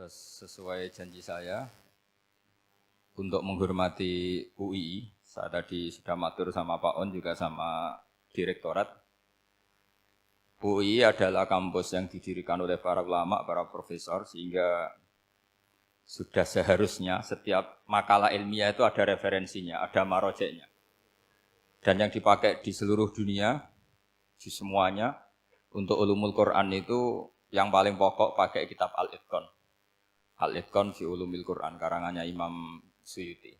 Terus sesuai janji saya untuk menghormati UII, saya tadi sudah matur sama Pak On juga sama Direktorat. UII adalah kampus yang didirikan oleh para ulama, para profesor, sehingga sudah seharusnya setiap makalah ilmiah itu ada referensinya, ada marojeknya. Dan yang dipakai di seluruh dunia, di semuanya, untuk ulumul Quran itu yang paling pokok pakai kitab Al-Itqan. Al-Itqan fi ulumil Quran, karangannya Imam Suyuti.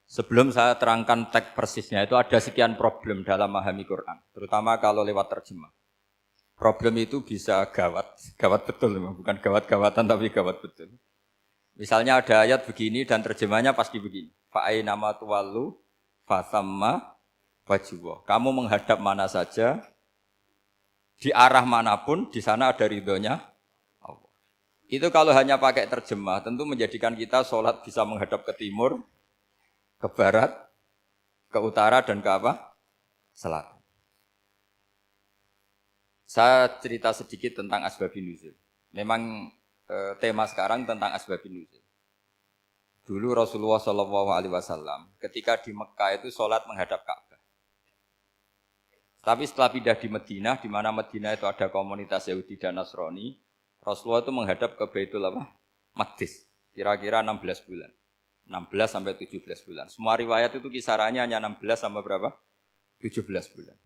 Sebelum saya terangkan teks persisnya, itu ada sekian problem dalam memahami Quran, terutama kalau lewat terjemah. Problem itu bisa gawat betul, bukan gawat-gawatan tapi gawat betul. Misalnya ada ayat begini dan terjemahnya pasti begini. Fa'ainama tuwallu fasamma wajhullah. Kamu menghadap mana saja, di arah manapun, di sana ada ridhonya Allah. Itu kalau hanya pakai terjemah, tentu menjadikan kita sholat bisa menghadap ke timur, ke barat, ke utara, dan ke apa? Selatan. Saya cerita sedikit tentang asbabun nuzul. Memang tema sekarang tentang asbabun nuzul. Dulu Rasulullah SAW ketika di Mekah itu sholat menghadap Ka'bah. Tapi setelah pindah di Madinah, di mana Madinah itu ada komunitas Yahudi dan Nasrani, Rasulullah itu menghadap ke Baitul Maqdis, kira-kira 16 bulan. 16 sampai 17 bulan. Semua riwayat itu kisarannya hanya 16 sampai berapa? 17 bulan.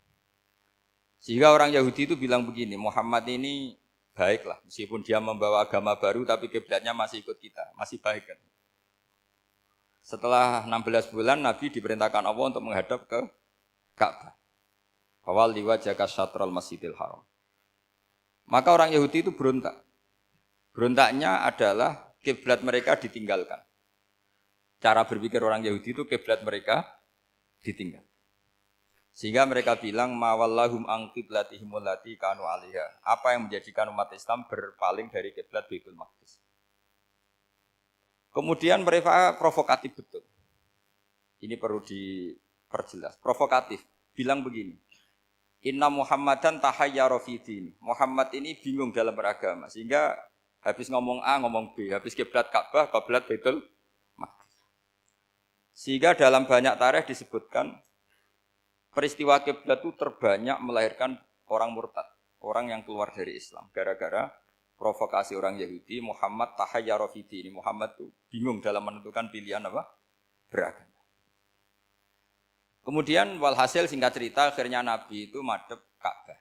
Sehingga orang Yahudi itu bilang begini, Muhammad ini baiklah, meskipun dia membawa agama baru, tapi kiblatnya masih ikut kita, masih baik kan. Setelah 16 bulan, Nabi diperintahkan Allah untuk menghadap ke Ka'bah. Awal liwajaka syatral masjidil haram. Maka orang Yahudi itu berontak. Berontaknya adalah kiblat mereka ditinggalkan. Cara berpikir orang Yahudi itu kiblat mereka ditinggal. Sehingga mereka bilang mawallahum an qiblatihim allati kanu 'alaiha. Apa yang menjadikan umat Islam berpaling dari kiblat Baitul Maqdis. Kemudian mereka provokatif betul. Ini perlu diperjelas. Provokatif. Bilang begini. Inna Muhammadan tahayyara fi din. Muhammad ini bingung dalam beragama. Sehingga habis ngomong A, ngomong B. Habis kiblat Ka'bah, kiblat Baitul Maqdis. Sehingga dalam banyak tarikh disebutkan peristiwa kiblat itu terbanyak melahirkan orang murtad, orang yang keluar dari Islam. Gara-gara provokasi orang Yahudi, Muhammad tahayyara fi din. Muhammad itu bingung dalam menentukan pilihan apa? Beragama. Kemudian walhasil singkat cerita akhirnya Nabi itu madhep Ka'bah.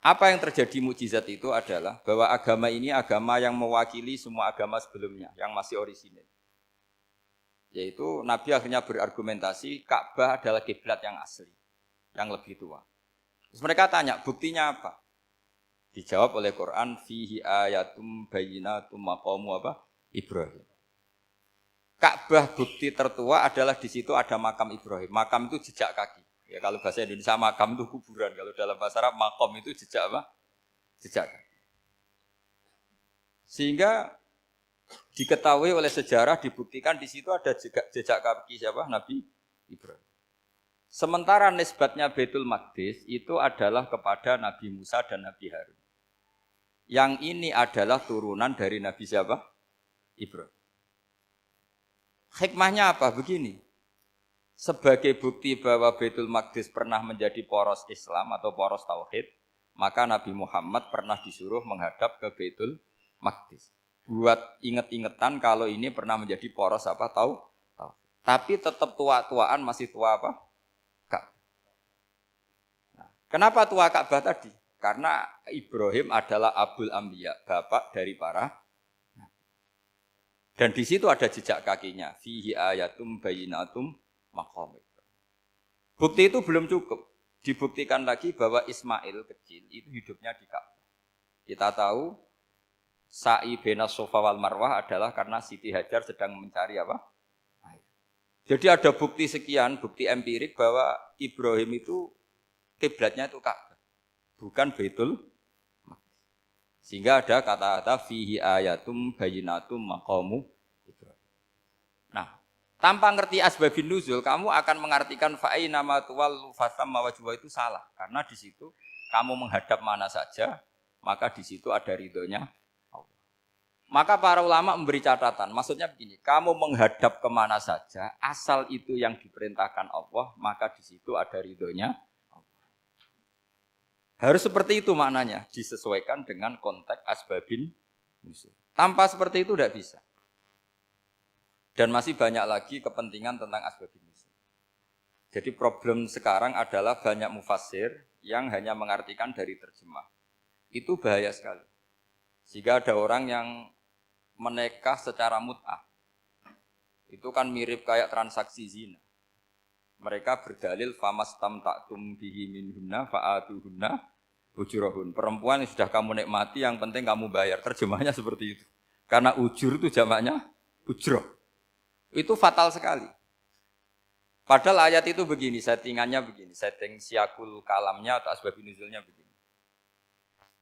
Apa yang terjadi mukjizat itu adalah bahwa agama ini agama yang mewakili semua agama sebelumnya yang masih orisinil. Yaitu Nabi akhirnya berargumentasi Ka'bah adalah kiblat yang asli, yang lebih tua. Terus mereka tanya, buktinya apa? Dijawab oleh Quran, fihi ayatum bayyinatum maqamu apa? Ibrahim. Ka'bah bukti tertua adalah di situ ada makam Ibrahim. Makam itu jejak kaki. Ya kalau bahasa Indonesia makam itu kuburan. Kalau dalam bahasa Arab makom itu jejak apa? Jejak kaki. Sehingga diketahui oleh sejarah dibuktikan di situ ada jejak kaki siapa? Nabi Ibrahim. Sementara nisbatnya Baitul Maqdis itu adalah kepada Nabi Musa dan Nabi Harun. Yang ini adalah turunan dari Nabi siapa? Ibrahim. Hikmahnya apa? Begini, sebagai bukti bahwa Baitul Maqdis pernah menjadi poros Islam atau poros Tauhid, maka Nabi Muhammad pernah disuruh menghadap ke Baitul Maqdis. Buat inget-ingetan kalau ini pernah menjadi poros apa? Tauhid. Tapi tetap tua-tuaan masih tua apa? Ka'bah. Nah, kenapa tua Ka'bah tadi? Karena Ibrahim adalah Abul Anbiya, bapak dari para. Dan di situ ada jejak kakinya. Fihi ayatum bayyinatum maqam. Bukti itu belum cukup. Dibuktikan lagi bahwa Ismail kecil itu hidupnya di Ka'bah. Kita tahu sa'i bainas Safa wal Marwah adalah karena Siti Hajar sedang mencari apa? Air. Jadi ada bukti sekian, bukti empirik bahwa Ibrahim itu kiblatnya itu Ka'bah, bukan Baitul. Sehingga ada kata-kata fihi ayatum bayyinatum maqamu Ibrahim. Nah, tanpa ngerti asbabun nuzul, kamu akan mengartikan fa'ina ma tuwallu fasamma wajhuhu itu salah. Karena di situ kamu menghadap mana saja, maka di situ ada ridhonya Maka para ulama memberi catatan, maksudnya begini, kamu menghadap kemana saja, asal itu yang diperintahkan Allah, maka di situ ada ridhonya. Harus seperti itu maknanya, disesuaikan dengan konteks asbabin nuzul. Tanpa seperti itu tidak bisa. Dan masih banyak lagi kepentingan tentang asbabin nuzul. Jadi problem sekarang adalah banyak mufassir yang hanya mengartikan dari terjemah. Itu bahaya sekali. Jika ada orang yang menikah secara mut'ah, itu kan mirip kayak transaksi zina. Mereka berdalil famastamta'tum bihi minhunna fa'atuhunna ujurahun. Perempuan yang sudah kamu nikmati, yang penting kamu bayar. Terjemahnya seperti itu. Karena ujur itu jamaknya ujroh. Itu fatal sekali. Padahal ayat itu begini, settingannya begini, setting siakul kalamnya atau asbabun nuzulnya begini.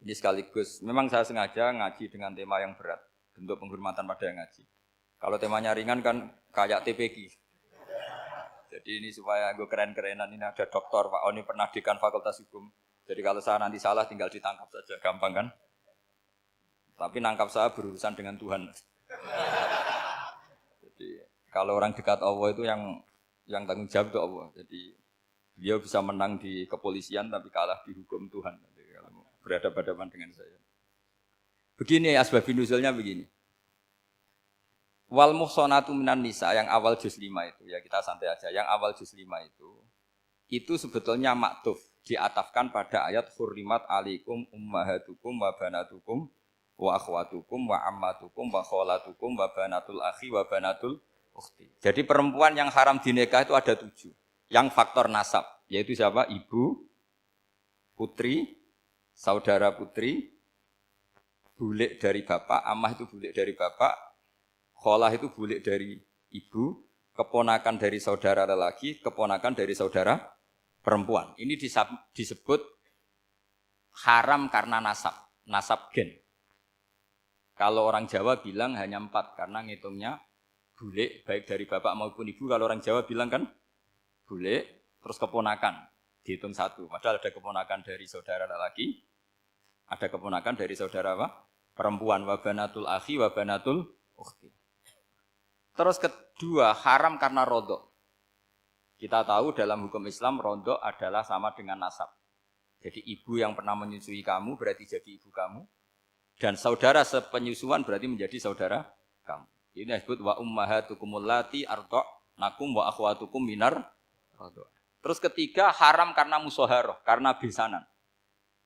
Ini sekaligus, memang saya sengaja ngaji dengan tema yang berat. Bentuk penghormatan pada yang ngaji. Kalau temanya ringan kan kayak TPG. Jadi ini supaya gue keren-kerenan, ini ada doktor Pak Oni pernah dekan Fakultas Hukum. Jadi kalau saya nanti salah tinggal ditangkap saja, gampang kan? Tapi nangkap saya berurusan dengan Tuhan. Jadi kalau orang dekat Allah itu yang tanggung jawab itu Allah. Jadi dia bisa menang di kepolisian tapi kalah di hukum Tuhan. Jadi kalau berhadapan-hadapan dengan saya. Begini asbabun nuzulnya begini. Wal muhsanatu minan nisa yang awal juz 5 itu ya kita santai aja. Yang awal juz 5 itu sebetulnya maktuf diatafkan pada ayat hurrimat alaikum ummahatukum wa banatukum wa akhwatukum wa ammatukum wa kholatukum wa banatul akhi wa banatul ukhti. Jadi perempuan yang haram dinikah itu ada 7. Yang faktor nasab yaitu siapa? Ibu, putri, saudara putri, bulik dari bapak, amah itu bulik dari bapak, kholah itu bulik dari ibu, keponakan dari saudara lelaki, keponakan dari saudara perempuan. Ini disebut haram karena nasab gen. Kalau orang Jawa bilang hanya 4 karena ngitungnya bulik baik dari bapak maupun ibu. Kalau orang Jawa bilang kan bulik terus keponakan dihitung 1. Padahal ada keponakan dari saudara lelaki, ada keponakan dari saudara apa? Perempuan, wabanatul akhi, wabanatul ukhti. Terus kedua, haram karena rodok. Kita tahu dalam hukum Islam, rodok adalah sama dengan nasab. Jadi ibu yang pernah menyusui kamu berarti jadi ibu kamu. Dan saudara sepenyusuan berarti menjadi saudara kamu. Ini disebut wa ummahatukumul lati arda'nakum wa akhwatukum minar rodok. Terus ketiga, haram karena musoharoh, karena besanan.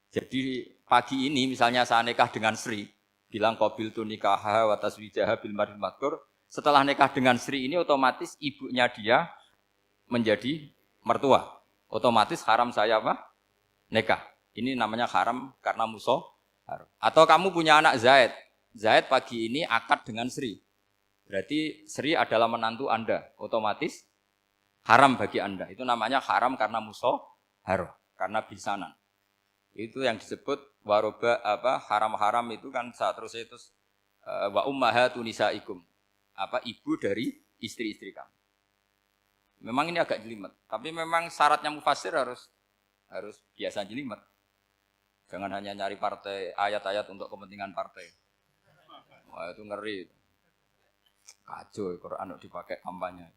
Jadi pagi ini misalnya saya nikah dengan Sri, bilang qabil tu nikaha wa taswijaha bil marhum madkur. Setelah nikah dengan Sri ini otomatis ibunya dia menjadi mertua. Otomatis haram saya apa? Nikah. Ini namanya haram karena musoharoh. Atau kamu punya anak Zaid. Zaid pagi ini akad dengan Sri. Berarti Sri adalah menantu Anda. Otomatis haram bagi Anda. Itu namanya haram karena musoharoh, karena bisanan. Itu yang disebut waroba apa haram-haram itu kan saat terus itu wa ummahatu nisaikum. Apa ibu dari istri-istri kamu. Memang ini agak jelimet, tapi memang syaratnya mufassir harus biasa jelimet. Jangan hanya nyari partai ayat-ayat untuk kepentingan partai. Wah itu ngeri. Kacau Quran dipakai kampanye.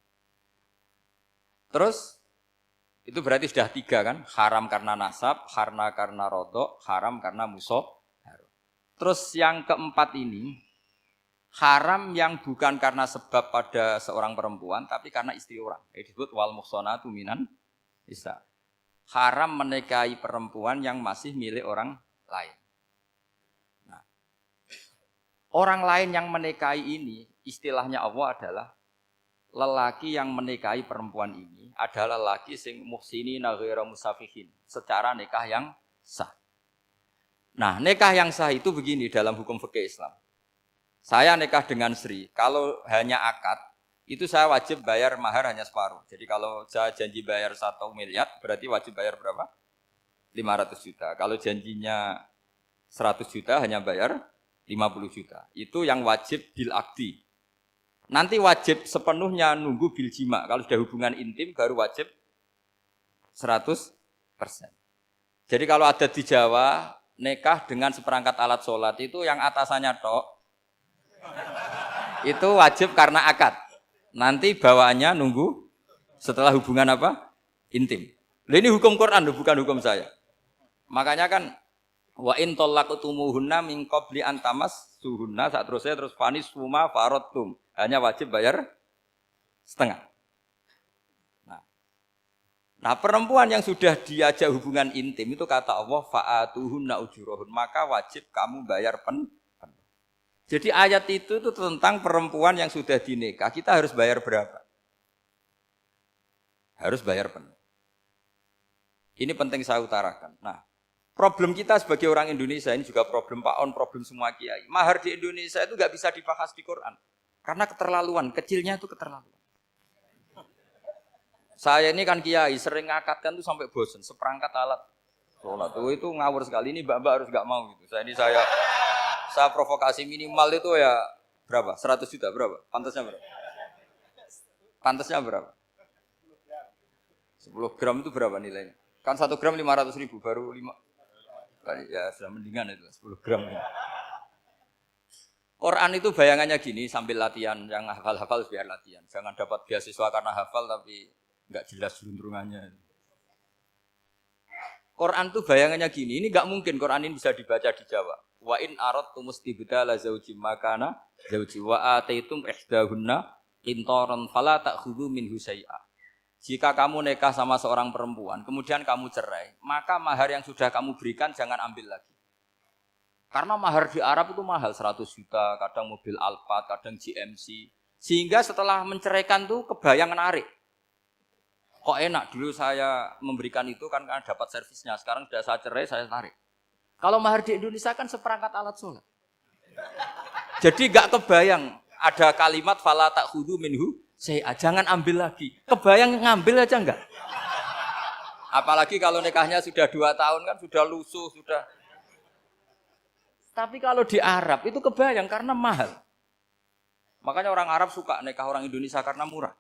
Terus itu berarti sudah 3 kan? Haram karena nasab, haram karena rodok, haram karena musoharoh. Terus yang keempat ini, haram yang bukan karena sebab pada seorang perempuan, tapi karena istri orang. Ini disebut wal muhsanatu minan nisa. Haram menikahi perempuan yang masih milik orang lain. Nah, orang lain yang menikahi ini, istilahnya Allah adalah lelaki yang menikahi perempuan ini adalah lelaki sing muhsinina ghairu musafihin, secara nikah yang sah. Nah, nikah yang sah itu begini dalam hukum fikih Islam. Saya nikah dengan Sri, kalau hanya akad, itu saya wajib bayar mahar hanya separuh. Jadi kalau saya janji bayar 1 miliar, berarti wajib bayar berapa? 500 juta. Kalau janjinya 100 juta, hanya bayar 50 juta. Itu yang wajib bil akdi. Nanti wajib sepenuhnya nunggu bil jima. Kalau sudah hubungan intim, baru wajib 100%. Jadi kalau ada di Jawa, nikah dengan seperangkat alat sholat, itu yang atasannya tok, Itu wajib karena akad. Nanti bawaannya nunggu setelah hubungan apa? Intim. Lah ini hukum Quran bukan hukum saya. Makanya kan wa in talaqtumuhunna min qabli an tamassuhunna saat terus fanis suma faradtum. Hanya wajib bayar setengah. Nah, perempuan yang sudah diajak hubungan intim itu kata Allah fa'atuhunna ujurahun, maka wajib kamu bayar penuh. Jadi ayat itu tentang perempuan yang sudah dinikah, kita harus bayar berapa? Harus bayar penuh. Ini penting saya utarakan. Nah, problem kita sebagai orang Indonesia, ini juga problem Pak On, problem semua kiai. Mahar di Indonesia itu nggak bisa dibahas di Quran. Karena keterlaluan, kecilnya itu keterlaluan. Saya ini kan kiai, sering ngakatkan tuh sampai bosen, seperangkat alat sholat. Itu ngawur sekali, ini mbak-mbak harus nggak mau gitu. Saya provokasi minimal itu ya berapa? 100 juta berapa? Pantasnya berapa? Pantasnya berapa? 10 gram itu berapa nilainya? Kan 1 gram 500 ribu, baru 5. Ya sudah mendingan itu, 10 gram. Quran itu bayangannya gini, sambil latihan, yang hafal-hafal biar latihan. Jangan dapat beasiswa karena hafal tapi nggak jelas juntrungannya. Quran tuh bayangannya gini, ini nggak mungkin Quran ini bisa dibaca di Jawa. Wa in aradtum istibdala zawji makana zawji wa ataitum ihdahunna qintaran fala ta'khudhu minhu syai'a. Jika kamu nikah sama seorang perempuan, kemudian kamu cerai, maka mahar yang sudah kamu berikan jangan ambil lagi. Karena mahar di Arab itu mahal, 100 juta, kadang mobil Alphard, kadang GMC. Sehingga setelah menceraikan tuh kebayang menarik. Kok enak, dulu saya memberikan itu kan dapat servisnya, sekarang sudah saya cerai, saya tarik. Kalau mahar di Indonesia kan seperangkat alat sholat. Jadi gak kebayang ada kalimat fala ta'khudhu minhu syai'a, jangan ambil lagi. Kebayang ngambil aja enggak? Apalagi kalau nikahnya sudah 2 tahun kan sudah lusuh, sudah. Tapi kalau di Arab itu kebayang karena mahal. Makanya orang Arab suka nikah orang Indonesia karena murah.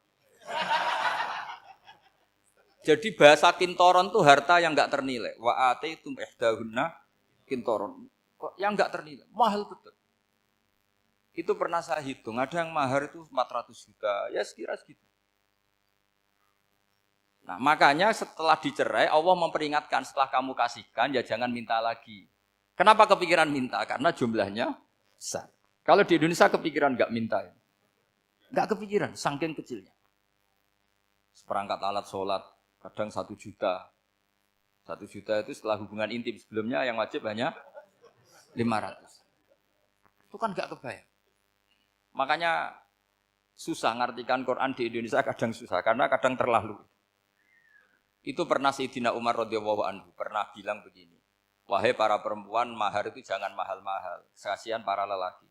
Jadi bahasa kintoron itu harta yang enggak ternilai. Wa ataitum ihdahunna kintoron. Yang enggak ternilai, mahal betul. Itu pernah saya hitung, ada yang mahar itu 400 juta, ya sekira segitu. Nah, makanya setelah dicerai Allah memperingatkan setelah kamu kasihkan ya jangan minta lagi. Kenapa kepikiran minta? Karena jumlahnya besar. Kalau di Indonesia kepikiran enggak minta. Enggak kepikiran, saking kecilnya. Seperangkat alat sholat kadang 1 juta. 1 juta itu setelah hubungan intim, sebelumnya yang wajib hanya 500. Itu kan enggak kebayang. Makanya susah ngartikan Quran di Indonesia, kadang susah karena kadang terlalu. Itu pernah Sayyidina Umar radhiyallahu anhu pernah bilang begini. Wahai para perempuan, mahar itu jangan mahal-mahal. Kasihan para lelaki.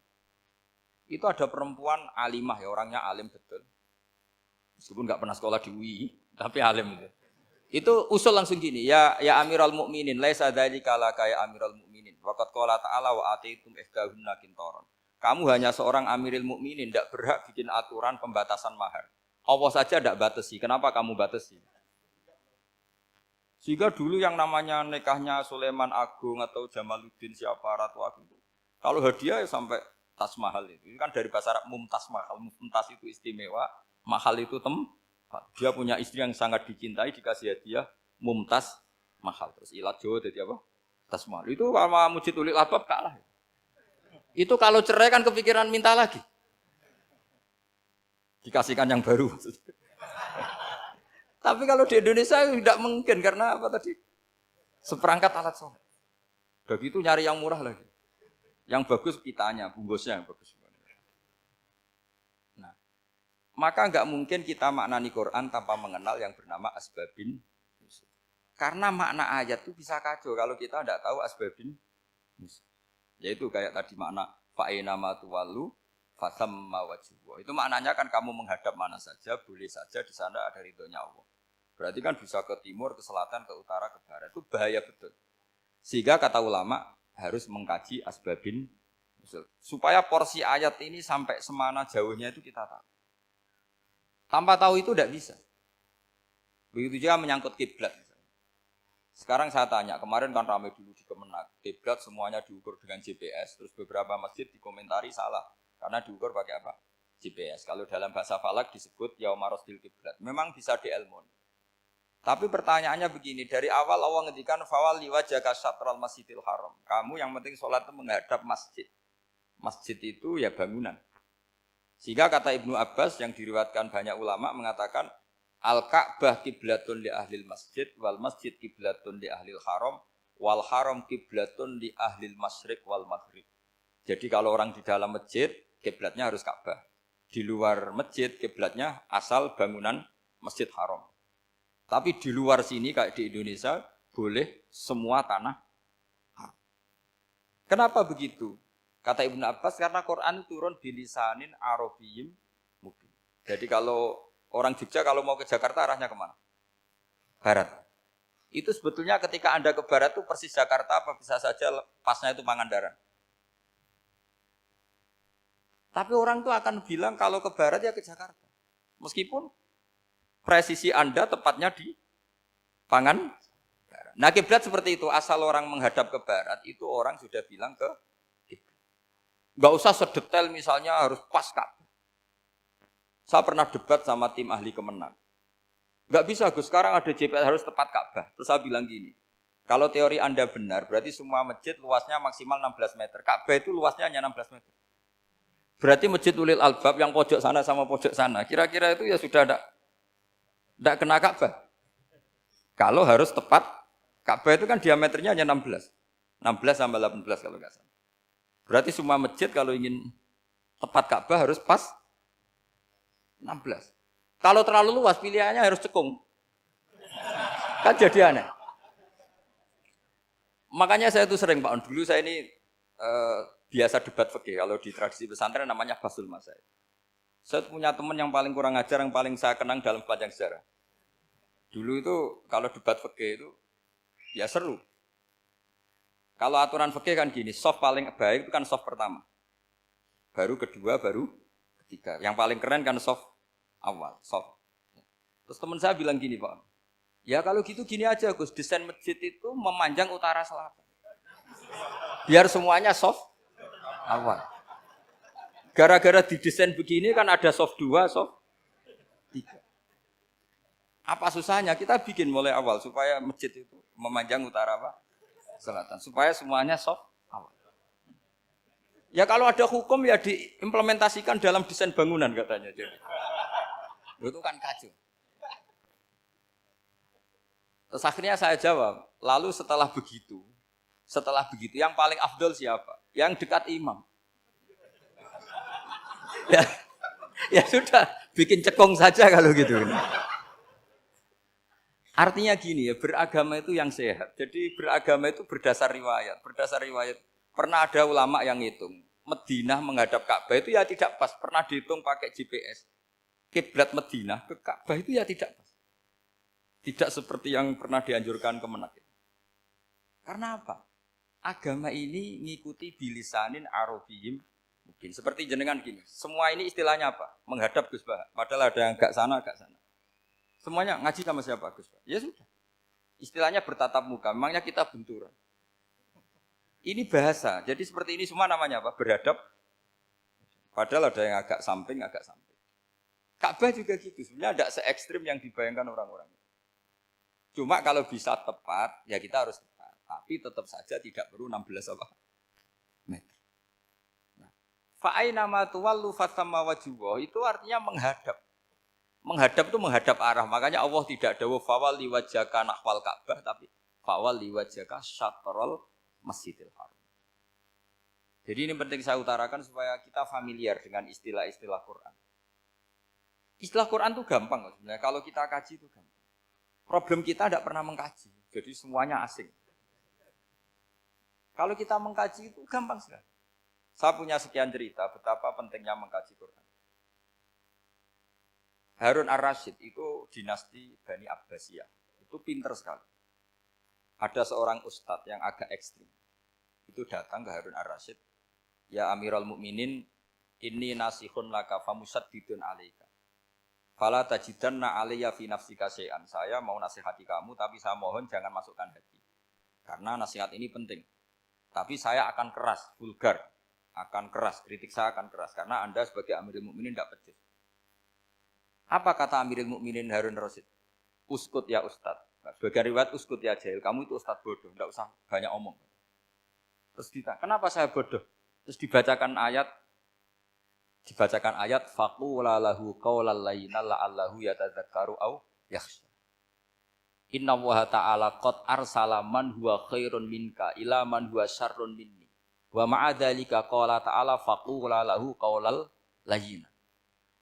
Itu ada perempuan alimah ya, orangnya alim betul. Meskipun enggak pernah sekolah di UI, tapi alim itu. Itu usul langsung gini, ya Amirul Mukminin, laisa dzalika laka ya Amirul Mukminin. Waqad qala ta'ala wa ataitum ihdahunna qintaran. Kamu hanya seorang Amirul Mukminin, tidak berhak bikin aturan pembatasan mahar. Allah saja tidak batasi, kenapa kamu batasi? Sehingga dulu yang namanya nikahnya Sulaiman Agung atau Jamaluddin siapa Ratu Agung itu, kalau hadiah ya sampai tas mahal itu. Ini kan dari bahasa Arab mumtaz mahal. Mumtaz itu istimewa, mahal itu dia punya istri yang sangat dicintai, dikasih hadiah mumtaz mahal. Terus ilat Jawa jadi apa? Tas mahal. Itu sama Mujid Ulil Albab kalah. Itu kalau cerai kan kepikiran minta lagi. Dikasihkan yang baru. Tapi kalau di Indonesia tidak mungkin karena apa tadi? Seperangkat alat sholat. Begitu nyari yang murah lagi. Yang bagus kitanya, bungkusnya yang bagus. Nah, maka nggak mungkin kita maknani Quran tanpa mengenal yang bernama asbabin. Karena makna ayat itu bisa kacau kalau kita tidak tahu asbabin. Yaitu kayak tadi makna fa'ina ma tuwallu fasamma wajhu. Itu maknanya kan kamu menghadap mana saja, boleh saja di sana ada ridhonya Allah. Berarti kan bisa ke timur, ke selatan, ke utara, ke barat. Itu bahaya betul. Sehingga kata ulama harus mengkaji asbabin supaya porsi ayat ini sampai semana jauhnya itu kita tahu. Tanpa tahu itu tidak bisa. Begitu juga menyangkut kiblat. Sekarang saya tanya, kemarin kan ramai dulu di Kemenak, kiblat semuanya diukur dengan GPS, terus beberapa masjid dikomentari salah karena diukur pakai apa? GPS. Kalau dalam bahasa falak disebut yauma rasdil kiblat. Memang bisa diilmoni. Tapi pertanyaannya begini, dari awal Allah ngendikan fawal liwajhaka syatral masjidil haram. Kamu yang penting sholat itu menghadap masjid. Masjid itu ya bangunan. Sehingga kata Ibnu Abbas yang diriwayatkan banyak ulama mengatakan al-Ka'bah kiblatun li ahlil masjid wal masjid kiblatun li ahlil haram wal haram kiblatun li ahlil masyriq wal maghrib. Jadi kalau orang di dalam masjid kiblatnya harus Ka'bah. Di luar masjid kiblatnya asal bangunan Masjid Haram. Tapi di luar sini kayak di Indonesia boleh semua tanah. Kenapa begitu? Kata Ibnu Abbas karena Quran turun bilisanin arabiyyin mubin. Jadi kalau orang Jogja kalau mau ke Jakarta arahnya kemana? Barat. Itu sebetulnya ketika Anda ke barat itu persis Jakarta apa bisa saja pasnya itu Pangandaran. Tapi orang itu akan bilang kalau ke barat ya ke Jakarta. Meskipun presisi Anda tepatnya di Pangandaran. Nah kiblat seperti itu, asal orang menghadap ke barat, itu orang sudah bilang ke kiblat. Enggak usah sedetail misalnya harus pas Ka'bah. Saya pernah debat sama tim ahli Kemenang. Enggak bisa Gus, sekarang ada GPS harus tepat Ka'bah. Terus saya bilang gini, kalau teori Anda benar, berarti semua masjid luasnya maksimal 16 meter. Ka'bah itu luasnya hanya 16 meter. Berarti masjid Ulil Albab yang pojok sana sama pojok sana, kira-kira itu ya sudah tidak kena Ka'bah. Kalau harus tepat, Ka'bah itu kan diameternya hanya 16. 16 sampai 18 kalau nggak salah. Berarti semua masjid kalau ingin tepat Ka'bah harus pas 16. Kalau terlalu luas pilihannya harus cekung. Kan jadi aneh. Makanya saya itu sering Pak On, dulu saya ini biasa debat fikih. Kalau di tradisi pesantren namanya Basul Masail. Saya punya teman yang paling kurang ajar, yang paling saya kenang dalam sepanjang sejarah. Dulu itu kalau debat fikih itu ya seru. Kalau aturan fikih kan gini, soft paling baik itu kan soft pertama. Baru kedua, baru ketiga. Yang paling keren kan soft awal, soft. Terus teman saya bilang gini Pak, ya kalau gitu gini aja Gus, desain masjid itu memanjang utara selatan. Biar semuanya soft awal. Gara-gara didesain begini kan ada soft 2, soft 3. Apa susahnya? Kita bikin mulai awal supaya masjid itu memanjang utara apa? Selatan. Supaya semuanya soft awal. Ya kalau ada hukum ya diimplementasikan dalam desain bangunan katanya. Jadi. Itu kan kacau. Terus akhirnya saya jawab, lalu setelah begitu yang paling afdol siapa? Yang dekat imam. Ya sudah, bikin cekong saja kalau gitu. Artinya gini ya, beragama itu yang sehat. Jadi beragama itu berdasar riwayat. Berdasar riwayat, pernah ada ulama yang ngitung. Madinah menghadap Ka'bah itu ya tidak pas. Pernah dihitung pakai GPS. Kiblat Madinah ke Ka'bah itu ya tidak pas. Tidak seperti yang pernah dianjurkan Kemenak. Karena apa? Agama ini ngikuti bilisanin arabiyyin mungkin. Seperti jenengan gini. Semua ini istilahnya apa? Menghadap Gus Bah. Padahal ada yang agak sana, agak sana. Semuanya ngaji sama siapa Gus Bah? Ya sudah. Istilahnya bertatap muka. Memangnya kita benturan. Ini bahasa. Jadi seperti ini semua namanya apa? Berhadap. Padahal ada yang agak samping, agak samping. Ka'bah juga gitu. Sebenarnya tidak se-ekstrim yang dibayangkan orang-orang. Cuma kalau bisa tepat, ya kita harus tepat. Tapi tetap saja tidak perlu 16 apa? Meter. Nah, fa'aina ma tuwallu fathamma wajhullah itu artinya menghadap. Menghadap itu menghadap arah. Makanya Allah tidak dawuh fawal liwajhaka nahwal Ka'bah tapi fawal liwajhaka syatrul Masjidil Haram. Jadi ini penting saya utarakan supaya kita familiar dengan istilah-istilah Quran. Istilah Quran itu gampang sebenarnya. Kalau kita kaji itu gampang. Problem kita tidak pernah mengkaji. Jadi semuanya asing. Kalau kita mengkaji itu gampang sekali. Saya punya sekian cerita betapa pentingnya mengkaji Quran. Harun ar-Rasyid itu dinasti Bani Abbasiyah. Itu pinter sekali. Ada seorang ustadz yang agak ekstrim. Itu datang ke Harun ar-Rasyid. Ya Amirul Mukminin, inni nasihun laka famusaddidun alaika. Fala tajidanna alayya fi nafsika syai'an. Saya mau nasihati kamu tapi saya mohon jangan masukkan hati. Karena nasihat ini penting. Tapi saya akan keras, vulgar. akan keras, kritik saya akan keras karena Anda sebagai Amirul Mukminin tidak becus. Apa kata Amirul Mukminin Harun Rasid? Uskut ya Ustadz. Nah, sebagai riwayat uskut ya jahil, kamu itu Ustadz bodoh, tidak usah banyak omong. Terus ditanya, kenapa saya bodoh? Terus dibacakan ayat faqula lahu qaulal layyina la'allahu yatadzakkaru aw yakhsha. Inna Allaha ta'ala qad arsala man huwa khairun minka ila man huwa syarrun minni. Wa ma'a dzalika qala ta'ala faqula lahu qaulal layyina.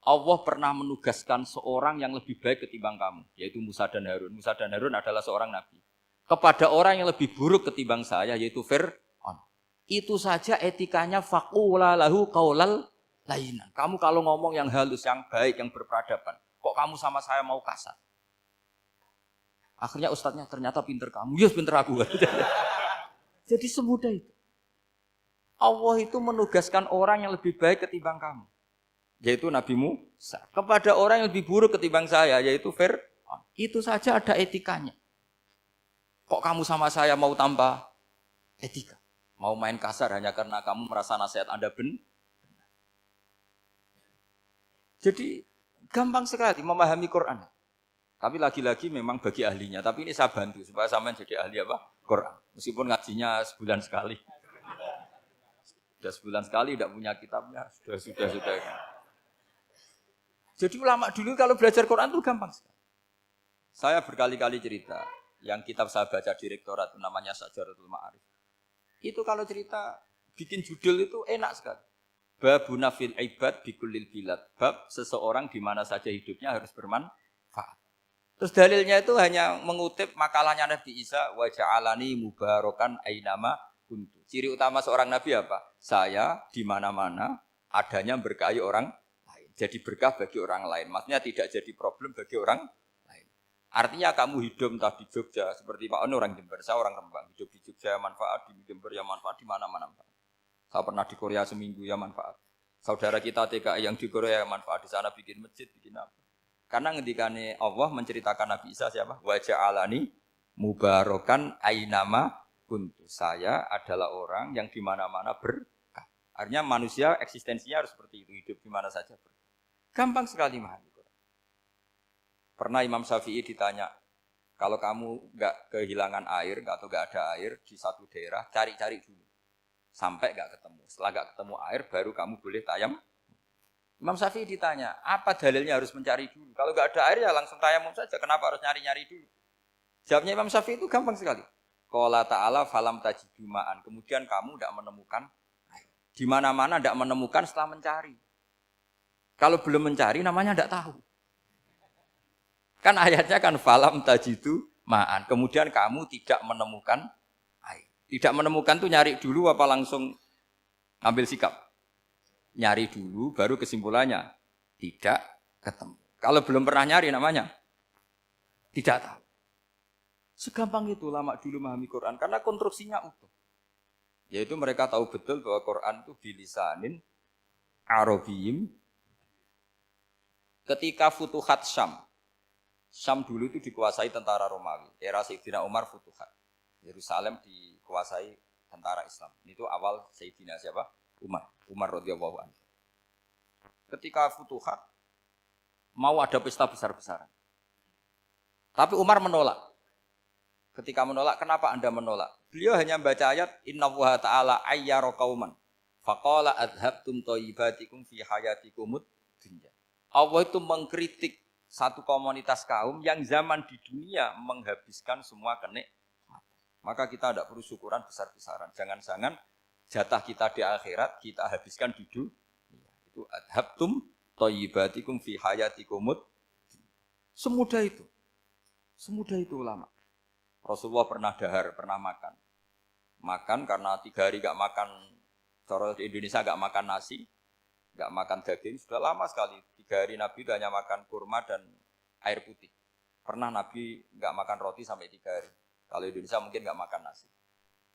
Allah pernah menugaskan seorang yang lebih baik ketimbang kamu, yaitu Musa dan Harun. Musa dan Harun adalah seorang nabi. Kepada orang yang lebih buruk ketimbang saya, yaitu Fir'aun. Itu saja etikanya faqula lahu qaulal layyina. Kamu kalau ngomong yang halus, yang baik, yang berperadaban, kok kamu sama saya mau kasar? Akhirnya ustadznya ternyata pinter kamu, yes pinter aku. Jadi semudah itu. Allah itu menugaskan orang yang lebih baik ketimbang kamu, yaitu Nabi Musa. Kepada orang yang lebih buruk ketimbang saya, yaitu Fir'aun. Itu saja ada etikanya. Kok kamu sama saya mau tambah etika? Mau main kasar hanya karena kamu merasa nasihat Anda benar? Jadi gampang sekali memahami Quran. Tapi lagi-lagi memang bagi ahlinya. Tapi ini saya bantu supaya sampean jadi ahli apa? Quran. Meskipun ngajinya sebulan sekali. Sudah sebulan sekali tidak punya kitabnya. Sudah. Jadi ulama dulu kalau belajar Quran itu gampang sekali. Saya berkali-kali cerita. Yang kitab saya baca di rektorat itu namanya Syajaratul Ma'arif. Itu kalau cerita bikin judul itu enak sekali. Babuna fil ibad bikullil bilad. Bab seseorang di mana saja hidupnya harus bermanfaat. Terus dalilnya itu hanya mengutip makalahnya Nabi Isa wa ja'alani mubarakan ainama kuntu. Ciri utama seorang nabi apa? Saya di mana-mana adanya berkahi orang lain. Jadi berkah bagi orang lain. Maksudnya tidak jadi problem bagi orang lain. Artinya kamu hidup entah di Jogja seperti Pak Ono orang Jember, saya orang Rembang. Hidup di Jogja manfaat, di Jember ya manfaat, di mana-mana manfaat. Saya pernah di Korea seminggu ya manfaat. Saudara kita TKI yang di Korea ya manfaat, di sana bikin masjid, bikin apa. Karena ngendikane Allah menceritakan Nabi Isa siapa? Wa ja'alani mubarakan ainama kuntu. Saya adalah orang yang di mana-mana berkah. Artinya manusia eksistensinya harus seperti itu, hidup di mana saja berkah. Gampang sekali memahami. Pernah Imam Syafi'i ditanya, kalau kamu enggak kehilangan air atau enggak ada air di satu daerah, cari-cari dulu. Sampai enggak ketemu. Setelah enggak ketemu air, baru kamu boleh tayamum. Imam Syafi'i ditanya, apa dalilnya harus mencari dulu? Kalau enggak ada air ya langsung tayamum saja, kenapa harus nyari-nyari dulu? Jawabnya Imam Syafi'i itu gampang sekali. Qala ta'ala falam tajidu ma'an. Kemudian kamu tidak menemukan air. Di mana-mana tidak menemukan setelah mencari. Kalau belum mencari namanya tidak tahu. Kan ayatnya kan falam tajidu ma'an. Kemudian kamu tidak menemukan air. Tidak menemukan tuh nyari dulu apa langsung ambil sikap? Nyari dulu, baru kesimpulannya tidak ketemu. Kalau belum pernah nyari namanya tidak tahu. Segampang itu ulama dulu memahami Quran karena konstruksinya utuh. Yaitu mereka tahu betul bahwa Quran itu bilisanin Arabiyim. Ketika Futuhat Syam dulu itu dikuasai tentara Romawi. Era Sayyidina Umar Futuhat. Yerusalem dikuasai tentara Islam. Itu awal Sayyidina siapa? Umar radhiyallahu anhu. Ketika Futuhat mau ada pesta besar-besaran. Tapi Umar menolak. Ketika menolak, kenapa Anda menolak? Beliau hanya membaca ayat innallaha ta'ala ayyara qauman faqala adhabtum thayyibatikum fi hayatikumud dunya. Allah itu mengkritik satu komunitas kaum yang zaman di dunia menghabiskan semua kenikmatan. Maka kita tidak perlu syukuran besar-besaran. Jangan-jangan jatah kita di akhirat kita habiskan di dunia. Itu adhabtum thayyibatikum fi hayatikumud. Semudah itu. Semudah itu ulama. Rasulullah pernah dahar, pernah makan. Makan karena 3 hari enggak makan, cara di Indonesia enggak makan nasi, enggak makan daging, sudah lama sekali. 3 hari Nabi itu hanya makan kurma dan air putih. Pernah Nabi enggak makan roti sampai 3 hari. Kalau Indonesia mungkin enggak makan nasi.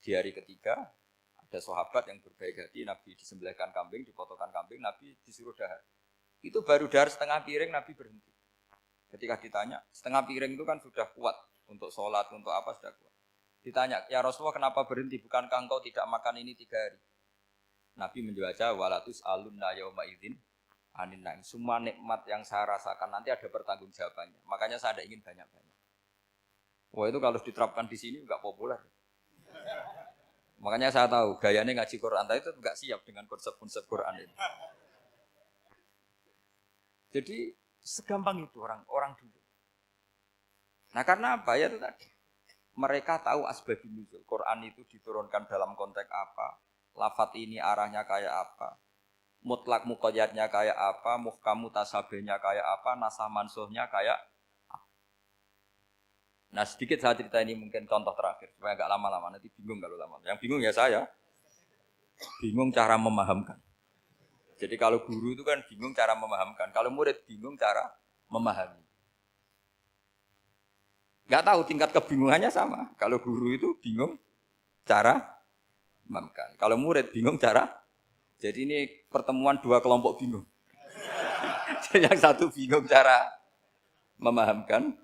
Di hari ketiga, ada sahabat yang berbaik hati, Nabi disembelihkan kambing, dipotongkan kambing, Nabi disuruh dahar. Itu baru dahar setengah piring, Nabi berhenti. Ketika ditanya, setengah piring itu kan sudah kuat untuk sholat, untuk apa sudah kuat. Ditanya, ya Rasulullah kenapa berhenti? Bukankah engkau tidak makan ini 3 hari? Nabi menjawab walatus alunna yauma idzin anin naim. Semua nikmat yang saya rasakan nanti ada pertanggungjawabannya. Makanya saya tidak ingin banyak-banyak. Wah itu kalau diterapkan di sini enggak populer. Makanya saya tahu gayanya ngaji Quran itu enggak siap dengan konsep-konsep Quran ini. Jadi segampang itu orang dulu. Nah karena apa ya itu tadi. Mereka tahu asbabun nuzul. Quran itu diturunkan dalam konteks apa, lafadz ini arahnya kayak apa, mutlak muqayyadnya kayak apa, muhkam mutasabihnya kayak apa, nasah mansuhnya kayak apa. Nah sedikit saya cerita ini mungkin contoh terakhir supaya agak lama-lama nanti bingung kalau lama. Yang bingung ya saya, bingung cara memahamkan. Jadi kalau guru itu kan bingung cara memahamkan, kalau murid bingung cara memahami. Gak tahu tingkat kebingungannya sama. Kalau guru itu bingung cara memahamkan. Kalau murid bingung cara. Jadi ini pertemuan dua kelompok bingung. Yang satu bingung cara memahamkan,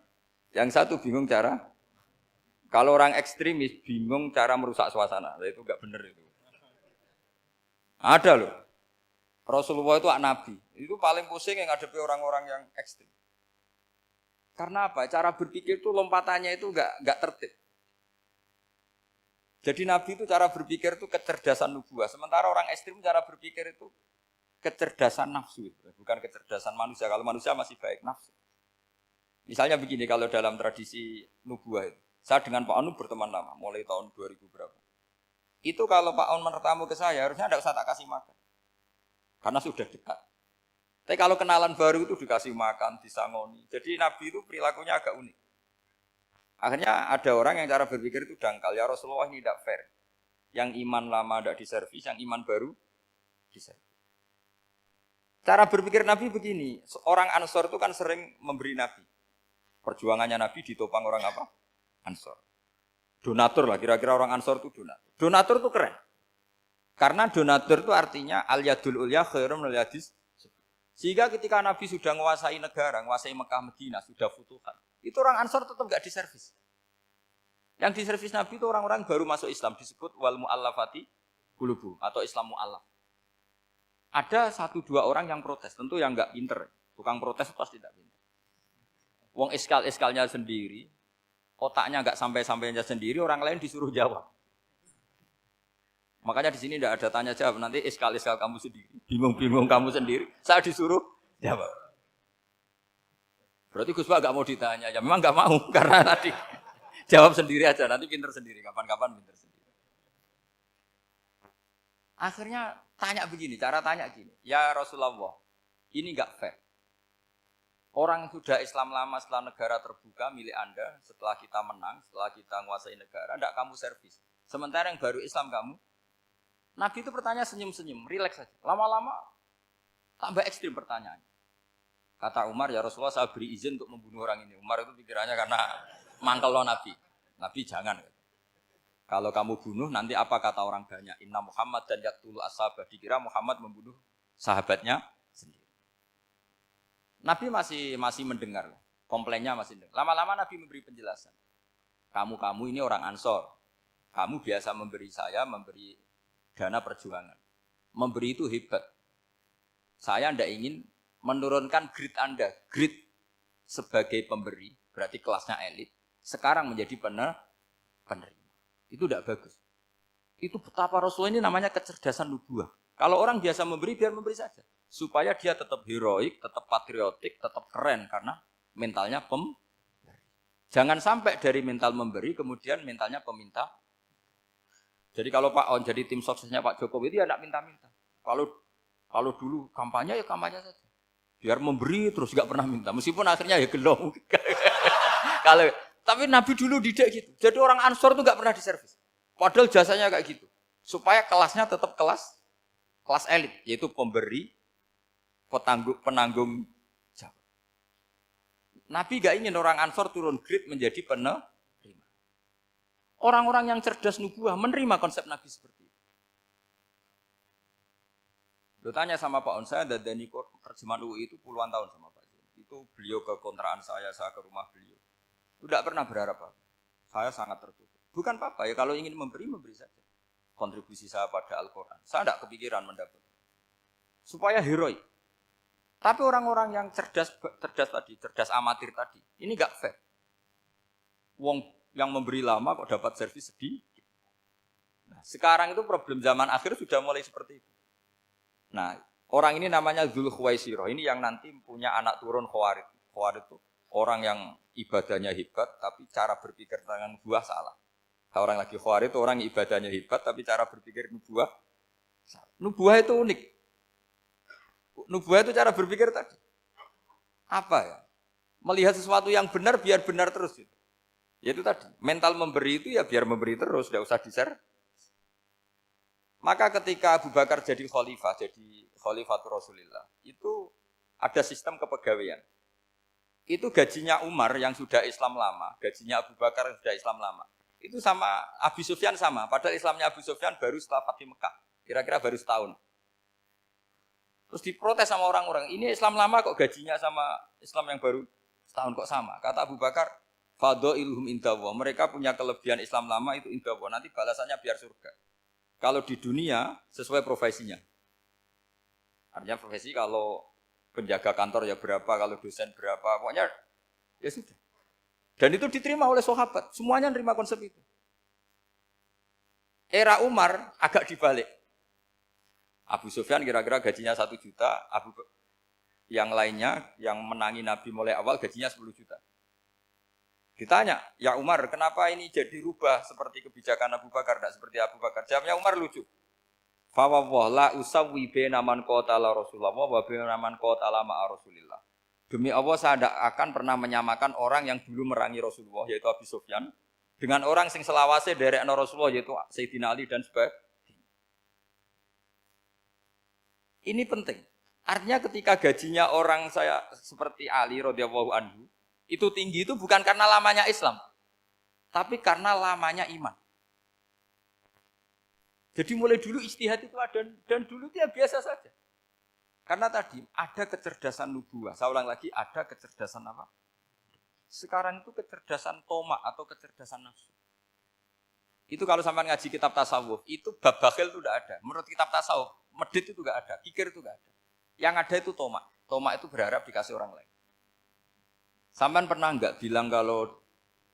yang satu bingung cara. Kalau orang ekstremis bingung cara merusak suasana. Itu gak benar itu. Ada loh. Rasulullah itu nabi. Itu paling pusing yang ngadepi orang-orang yang ekstrim. Karena apa? Cara berpikir itu lompatannya itu enggak tertib. Jadi Nabi itu cara berpikir itu kecerdasan nubuah. Sementara orang ekstrim cara berpikir itu kecerdasan nafsu. Bukan kecerdasan manusia. Kalau manusia masih baik nafsu. Misalnya begini, kalau dalam tradisi nubuah itu. Saya dengan Pak Anu berteman lama, mulai tahun 2000 berapa. Itu kalau Pak Anu bertamu ke saya, harusnya tidak usah tak kasih makan. Karena sudah dekat. Tapi kalau kenalan baru itu dikasih makan, disangoni. Jadi Nabi itu perilakunya agak unik. Akhirnya ada orang yang cara berpikir itu dangkal. Ya Rasulullah ini tidak fair. Yang iman lama tidak diservis, yang iman baru diservis. Cara berpikir Nabi begini. Orang Ansor itu kan sering memberi Nabi. Perjuangannya Nabi ditopang orang apa? Ansor. Donatur lah, kira-kira orang Ansor itu donatur. Donatur itu keren. Karena donatur itu artinya al-yadul ulya khairum minal yadis. Sehingga ketika Nabi sudah menguasai negara, menguasai Mekah Madinah, sudah futuhat, itu orang Ansor tetap enggak diservis. Yang diservis Nabi itu orang-orang baru masuk Islam, disebut wal mu'allafati qulubuhum atau Islam mu'allaf. Ada 1-2 orang yang protes, tentu yang enggak pinter. Tukang protes pasti tidak pinter. Wong iskal-iskalnya sendiri, otaknya enggak sampai-sampainya sendiri, orang lain disuruh jawab. Makanya di sini tidak ada tanya jawab, nanti iskal-iskal kamu sendiri, bingung-bingung kamu sendiri, saya disuruh jawab. Berarti Gus Pak nggak mau ditanya, ya memang nggak mau karena tadi jawab sendiri aja, nanti pinter sendiri, kapan-kapan pinter sendiri. Akhirnya tanya begini, cara tanya gini, ya Rasulullah, ini nggak fair. Orang sudah Islam lama setelah negara terbuka milik Anda, setelah kita menang, setelah kita menguasai negara, tidak kamu servis. Sementara yang baru Islam kamu. Nabi itu bertanya senyum-senyum, rileks saja. Lama-lama tambah ekstrim pertanyaannya. Kata Umar, ya Rasulullah saya beri izin untuk membunuh orang ini. Umar itu pikirannya karena mangkel lo Nabi. Nabi jangan. Kalau kamu bunuh nanti apa kata orang banyak? Inna Muhammad dan yaqtulu ashabah. Dikira Muhammad membunuh sahabatnya sendiri. Nabi masih mendengar. Komplainnya masih mendengar. Lama-lama Nabi memberi penjelasan. Kamu ini orang Ansor. Kamu biasa memberi saya, memberi dana perjuangan. Memberi itu hebat. Saya tidak ingin menurunkan grade Anda. Grade sebagai pemberi, berarti kelasnya elit. Sekarang menjadi penerima. Itu tidak bagus. Itu betapa Rasulullah ini namanya kecerdasan nubuah. Kalau orang biasa memberi, biar memberi saja. Supaya dia tetap heroik, tetap patriotik, tetap keren. Karena mentalnya pemberi. Jangan sampai dari mental memberi, kemudian mentalnya peminta. Jadi kalau Pak On jadi tim suksesnya Pak Jokowi itu ya tidak minta-minta. Kalau dulu kampanye ya kampanye saja. Biar memberi terus nggak pernah minta. Meskipun akhirnya ya gelong. Tapi Nabi dulu tidak gitu. Jadi orang Ansor itu nggak pernah diservis. Padahal jasanya kayak gitu. Supaya kelasnya tetap kelas elit, yaitu pemberi, penanggung jawab. Nabi nggak ingin orang Ansor turun grade menjadi penerima. Orang-orang yang cerdas nubuah menerima konsep Nabi seperti itu. Lo tanya sama Pak On, saya dadani terjemahan UI itu puluhan tahun sama Pak. Itu beliau ke kontrakan saya ke rumah beliau. Tidak pernah berharap apa. Saya sangat tertutup. Bukan apa-apa ya, kalau ingin memberi saja. kontribusi saya pada Al-Quran. Saya tidak kepikiran mendapat. Supaya heroik. Tapi orang-orang yang cerdas tadi, cerdas amatir tadi, ini nggak fair. Wong yang memberi lama kok dapat servis sedikit. Nah, sekarang itu problem zaman akhir sudah mulai seperti itu. Nah, orang ini namanya Dzul Khuwaisirah. Ini yang nanti punya anak turun Khawarid. Khawarid itu orang yang ibadahnya hebat, tapi cara berpikir tentang nubuah salah. Orang lagi Khawarid itu orang yang ibadahnya hebat, tapi cara berpikir nubuah salah. Nubuah itu unik. Nubuah itu cara berpikir tadi. Apa ya? Melihat sesuatu yang benar biar benar terus. Yaitu tadi, mental memberi itu ya biar memberi terus, tidak usah di-share. Maka ketika Abu Bakar jadi khalifatul Rasulullah, itu ada sistem kepegawaian. Itu gajinya Umar yang sudah Islam lama, gajinya Abu Bakar yang sudah Islam lama. Itu sama Abu Sufyan sama, padahal Islamnya Abu Sufyan baru setelah Fathu Mekah, kira-kira baru setahun. Terus diprotes sama orang-orang, ini Islam lama kok gajinya sama Islam yang baru setahun kok sama. Kata Abu Bakar, fadhailuhum indallah, mereka punya kelebihan Islam lama itu indallah, nanti balasannya biar surga. Kalau di dunia sesuai profesinya. Artinya profesi kalau penjaga kantor ya berapa, kalau dosen berapa, pokoknya ya sudah. Dan itu diterima oleh sahabat, semuanya nerima konsep itu. Era Umar agak dibalik. Abu Sufyan kira-kira gajinya 1 juta, yang lainnya yang menangi Nabi mulai awal gajinya 10 juta. Ditanya, ya Umar, kenapa ini jadi rubah seperti kebijakan Abu Bakar, tidak seperti Abu Bakar? Jawabnya Umar lucu. Fawwah la usawwi baina man qatala Rasulullah wa baina man qatala ma'a Rasulillah. Demi Allah saya tidak akan pernah menyamakan orang yang dulu merangi Rasulullah yaitu Abu Sufyan dengan orang sing selawase derekno Rasulullah yaitu Sayyidina Ali dan sebagainya. Ini penting. Artinya ketika gajinya orang saya seperti Ali radhiyallahu anhu itu tinggi itu bukan karena lamanya Islam, tapi karena lamanya iman. Jadi mulai dulu ijtihad itu ada dan dulu dia biasa saja. Karena tadi ada kecerdasan nubuah. Saya ulang lagi, ada kecerdasan apa? Sekarang itu kecerdasan tomak atau kecerdasan nafsu. Itu kalau sampai ngaji kitab tasawuf, itu bab bakhil itu tidak ada. Menurut kitab tasawuf, medit itu tidak ada, kikir itu tidak ada. Yang ada itu tomak. Tomak itu berharap dikasih orang lain. Sampean pernah enggak bilang kalau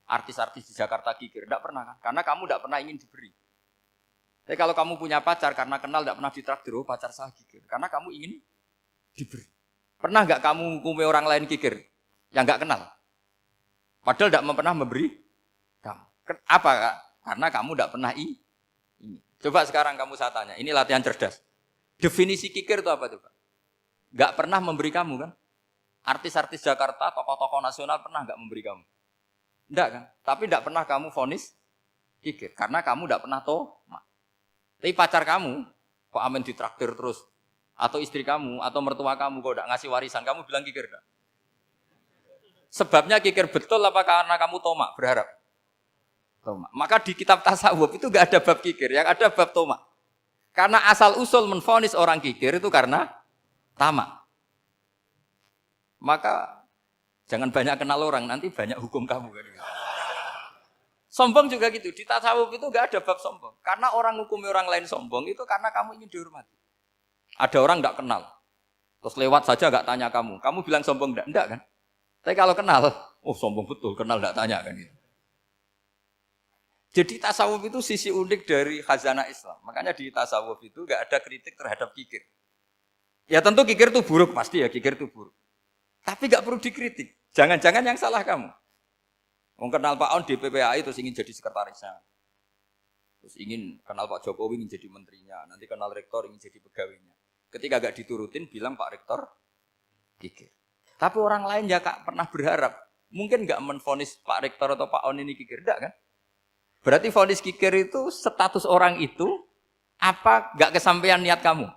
artis-artis di Jakarta kikir? Enggak pernah kan? Karena kamu enggak pernah ingin diberi. Tapi kalau kamu punya pacar karena kenal enggak pernah ditraktir, oh pacar saya kikir. Karena kamu ingin diberi. Pernah enggak kamu hukumi orang lain kikir yang enggak kenal? Padahal enggak pernah memberi kamu. Apa Kak? Karena kamu enggak pernah ini. Coba sekarang kamu saya tanya, ini latihan cerdas. Definisi kikir itu apa tuh Pak? Enggak pernah memberi kamu kan? Artis-artis Jakarta, tokoh-tokoh nasional pernah enggak memberi kamu? Enggak kan? Tapi enggak pernah kamu vonis kikir. Karena kamu enggak pernah tomak. Tapi pacar kamu, kok amin ditraktir terus. Atau istri kamu, atau mertua kamu, kok enggak ngasih warisan, kamu bilang kikir enggak? Sebabnya kikir betul apa karena kamu tomak, berharap? Tomak. Maka di kitab tasawuf itu enggak ada bab kikir, yang ada bab tomak. Karena asal usul menvonis orang kikir itu karena tamak. Maka jangan banyak kenal orang, nanti banyak hukum kamu. Sombong juga gitu, di tasawuf itu enggak ada bab sombong. Karena orang hukumi orang lain sombong itu karena kamu ingin dihormati. Ada orang enggak kenal, terus lewat saja enggak tanya kamu. Kamu bilang sombong enggak? Enggak kan? Tapi kalau kenal, oh sombong betul, kenal enggak tanya kan gitu. Jadi tasawuf itu sisi unik dari khazanah Islam. Makanya di tasawuf itu enggak ada kritik terhadap kikir. Ya tentu kikir itu buruk, pasti ya kikir itu buruk. Tapi enggak perlu dikritik. Jangan-jangan yang salah kamu. Wong kenal Pak On di PPAI terus ingin jadi sekretarisnya. Terus ingin kenal Pak Jokowi ingin jadi menterinya. Nanti kenal rektor ingin jadi pegawainya. Ketika enggak diturutin bilang Pak Rektor kikir. Tapi orang lain ya Kak pernah berharap. Mungkin enggak menvonis Pak Rektor atau Pak On ini kikir. Enggak kan? Berarti vonis kikir itu status orang itu apa enggak kesampaian niat kamu?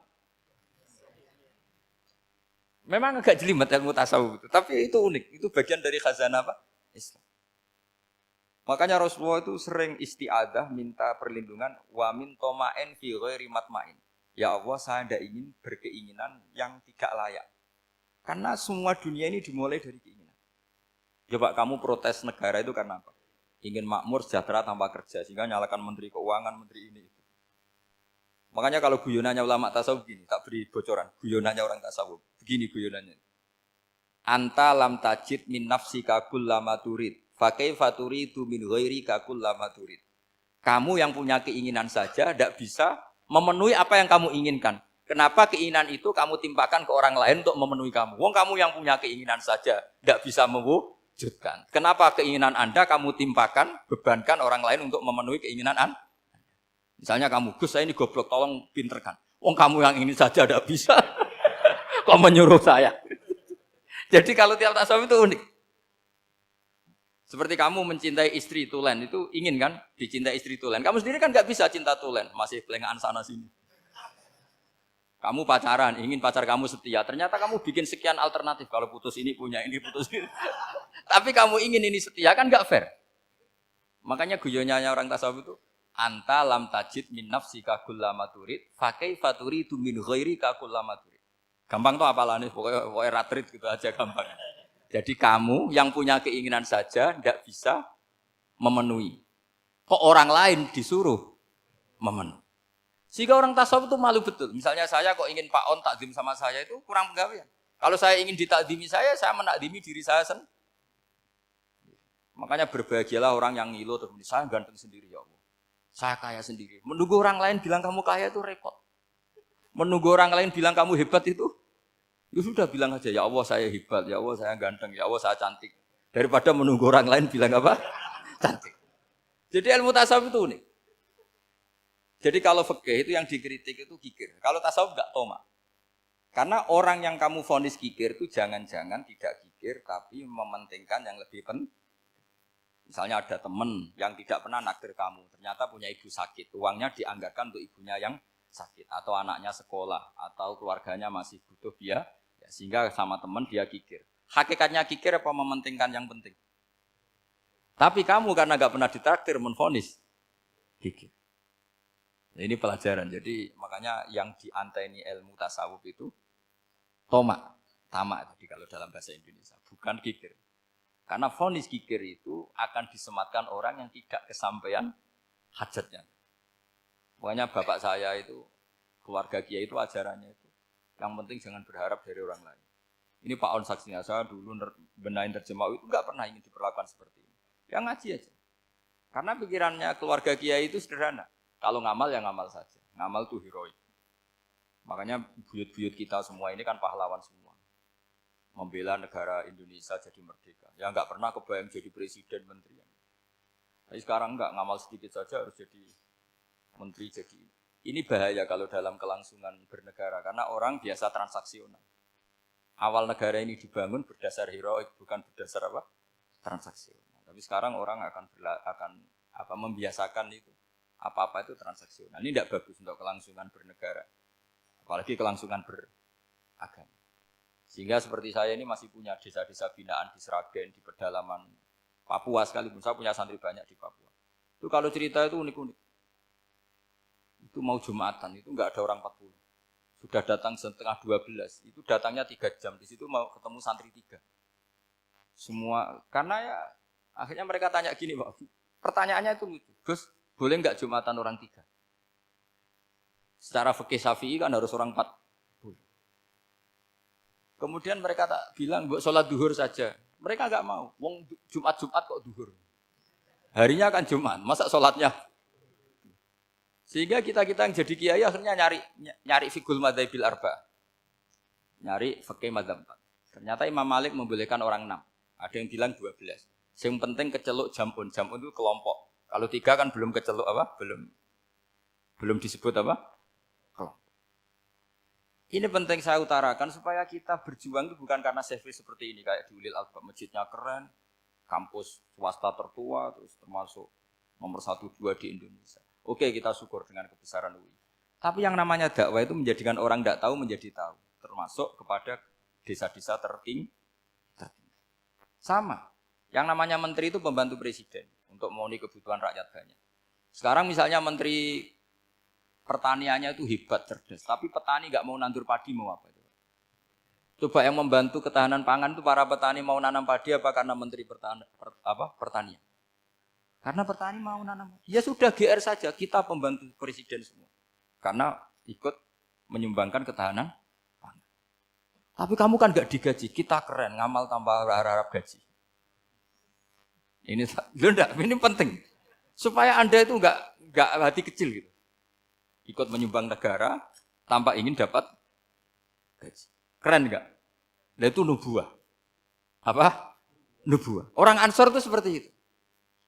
Memang agak jelimet ilmu tasawuf itu, tapi itu unik. Itu bagian dari khazanah apa? Islam. Makanya Rasulullah itu sering isti'adah minta perlindungan wa min toma'in fi ghairi matma'in. Ya Allah, saya tidak ingin berkeinginan yang tidak layak. Karena semua dunia ini dimulai dari keinginan. Coba kamu protes negara itu karena apa? Ingin makmur, sejahtera tanpa kerja, sehingga nyalakan menteri keuangan, menteri ini itu. Makanya kalau guyonannya ulama tasawuf begini, tak beri bocoran. Guyonannya orang tasawuf. Begini guyonannya. Anta lam tajid min nafsika kullama turid. Fa kaifa turidu min ghairika kullama turid. Kamu yang punya keinginan saja tidak bisa memenuhi apa yang kamu inginkan. Kenapa keinginan itu kamu timpakan ke orang lain untuk memenuhi kamu? Wong kamu yang punya keinginan saja tidak bisa mewujudkan. Kenapa keinginan Anda kamu timpakan, bebankan orang lain untuk memenuhi keinginan Anda? Misalnya kamu, Gus saya ini goblok, tolong pinterkan. Wong kamu yang ini saja tidak bisa. Kok menyuruh saya? Jadi kalau tiap tasawuf itu unik. Seperti kamu mencintai istri tulen, itu ingin kan dicintai istri tulen. Kamu sendiri kan nggak bisa cinta tulen, masih pelengahan sana sini. Kamu pacaran, ingin pacar kamu setia. Ternyata kamu bikin sekian alternatif. Kalau putus ini punya ini, putus ini. Tapi kamu ingin ini setia kan nggak fair. Makanya guyonnya orang tasawuf itu anta lam tajid min nafsika kullama turid fa kaifa turidu min ghairika kullama turid. Gampang tuh apalane pokoknya ratrit gitu aja gampang. Jadi kamu yang punya keinginan saja tidak bisa memenuhi. Kok orang lain disuruh memenuhi. Sehingga orang tasawuf itu malu betul. Misalnya saya kok ingin Pak On takdim sama saya itu kurang penggawean. Kalau saya ingin ditakdimi saya menakdimi diri saya sendiri. Makanya berbahagialah orang yang ngilu terus saya ganteng sendiri ya Allah. Saya kaya sendiri. Menunggu orang lain bilang kamu kaya itu repot. Menunggu orang lain bilang kamu hebat itu, ya sudah bilang aja, ya Allah saya hebat, ya Allah saya ganteng, ya Allah saya cantik. Daripada menunggu orang lain bilang apa? Cantik. Jadi ilmu tasawuf itu unik. Jadi kalau fikih itu yang dikritik itu kikir. Kalau tasawuf enggak toma. Karena orang yang kamu vonis kikir itu jangan-jangan tidak kikir, tapi mementingkan yang lebih penting. Misalnya ada teman yang tidak pernah naktir kamu, ternyata punya ibu sakit, uangnya dianggarkan untuk ibunya yang sakit, atau anaknya sekolah, atau keluarganya masih butuh biaya, ya, sehingga sama teman dia kikir. Hakikatnya kikir apa mementingkan yang penting? Tapi kamu karena gak pernah ditraktir menvonis kikir. Nah, ini pelajaran, jadi makanya yang dianteni ilmu tasawuf itu tamak tadi kalau dalam bahasa Indonesia, bukan kikir. Karena vonis kikir itu akan disematkan orang yang tidak kesampaian hajatnya. Pokoknya bapak saya itu, keluarga kiai itu ajarannya itu. Yang penting jangan berharap dari orang lain. Ini Pak On saksinya, saya dulu benahin terjemah itu nggak pernah ingin diperlakukan seperti ini. Ya ngaji aja. Karena pikirannya keluarga kiai itu sederhana. Kalau ngamal ya ngamal saja. Ngamal itu heroik. Makanya buyut-buyut kita semua ini kan pahlawan semua. Membela negara Indonesia jadi merdeka. Ya nggak pernah kebayang jadi presiden, menteri. Tapi sekarang nggak, ngamal sedikit saja harus jadi menteri. Jadi ini bahaya kalau dalam kelangsungan bernegara karena orang biasa transaksional. Awal negara ini dibangun berdasar heroik, bukan berdasar apa? Transaksional. Tapi sekarang orang akan membiasakan itu. Apa-apa itu transaksional. Ini tidak bagus untuk kelangsungan bernegara. Apalagi kelangsungan beragama. Sehingga seperti saya ini masih punya desa-desa binaan di Sragen, di pedalaman Papua sekalipun. Saya punya santri banyak di Papua. Itu kalau cerita itu unik-unik. Itu mau Jumatan, itu enggak ada orang 40. Sudah datang setengah 12, itu datangnya 3 jam. Di situ mau ketemu santri 3. Semua, karena ya akhirnya mereka tanya gini, Pak. Pertanyaannya itu lucu. Gus, boleh enggak Jumatan orang 3? Secara fikih Syafi'i kan harus orang 4. Kemudian mereka tak bilang, buat sholat duhur saja. Mereka enggak mau. Wong Jumat-Jumat kok duhur. Harinya kan Jumat, masa sholatnya? Sehingga kita yang jadi kiai akhirnya nyari fikul madzhabil arba. Nyari fikih madzhab 4. Ternyata Imam Malik membolehkan orang 6. Ada yang bilang 12. Yang penting keceluk jamun. Jamun itu kelompok. Kalau 3 kan belum keceluk apa? Belum disebut apa? Kelompok. Ini penting saya utarakan supaya kita berjuang itu bukan karena CV seperti ini kayak di Ulil Albab, masjidnya keren, kampus swasta tertua, terus termasuk nomor 1 2 di Indonesia. Oke, kita syukur dengan kebesaran UI. Tapi yang namanya dakwah itu menjadikan orang tidak tahu menjadi tahu, termasuk kepada desa-desa tertinggi. Sama. Yang namanya menteri itu pembantu presiden untuk memenuhi kebutuhan rakyat banyak. Sekarang misalnya menteri pertaniannya itu hebat, cerdas, tapi petani nggak mau nandur padi mau apa itu? Coba yang membantu ketahanan pangan itu para petani mau nanam padi apa karena menteri pertanian? Karena petani mau nanam. Ya sudah GR saja, kita pembantu presiden semua. karena ikut menyumbangkan ketahanan pangan. Tapi kamu kan nggak digaji, kita keren ngamal tanpa harap gaji. Ini ini penting supaya Anda itu nggak hati kecil gitu, ikut menyumbang negara tanpa ingin dapat gaji. Keren nggak? Nah itu nubuah. Apa? Nubuah. Orang Ansor itu seperti itu.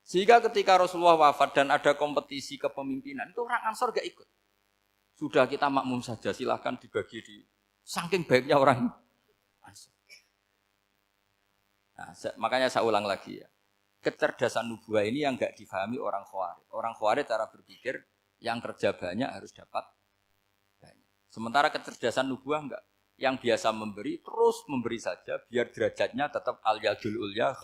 Sehingga ketika Rasulullah wafat dan ada kompetisi kepemimpinan, itu orang Ansor gak ikut. Sudah kita makmum saja, silahkan dibagi di saking baiknya orang Ansor. Nah, makanya saya ulang lagi ya. Kecerdasan nubuah ini yang gak difahami orang Khawarij. Orang Khawarij cara berpikir yang kerja banyak harus dapat banyak. Sementara kecerdasan nubuah enggak. Yang biasa memberi terus memberi saja biar derajatnya tetap al-yadul ulya.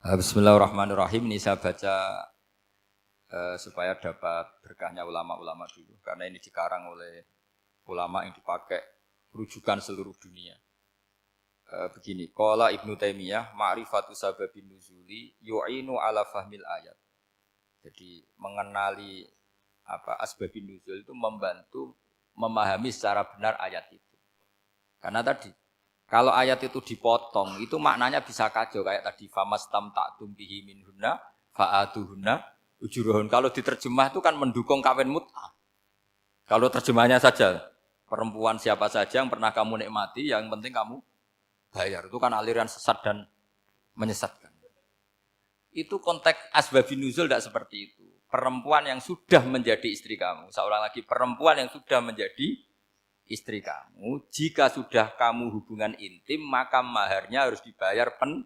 Bismillahirrahmanirrahim. Ini saya baca supaya dapat berkahnya ulama-ulama dulu. Karena ini dikarang oleh ulama yang dipakai rujukan seluruh dunia. Begini, qala Ibnu Taimiyah, ma'rifatu sababin nuzuli yu'inu ala fahmil ayat. Jadi mengenali asbabin nuzul itu membantu memahami secara benar ayat itu. Karena tadi kalau ayat itu dipotong, itu maknanya bisa kacau kayak tadi famastam ta'tum bihi minhunna fa'atuhunna ujuruhun. Kalau diterjemah itu kan mendukung kawin mut'ah. Kalau terjemahnya saja perempuan siapa saja yang pernah kamu nikmati, yang penting kamu bayar. Itu kan aliran sesat dan menyesatkan. Itu konteks asbabun nuzul tidak seperti itu. Perempuan yang sudah menjadi istri kamu, seorang lagi perempuan yang sudah menjadi istri kamu, jika sudah kamu hubungan intim, maka maharnya harus dibayar penuh.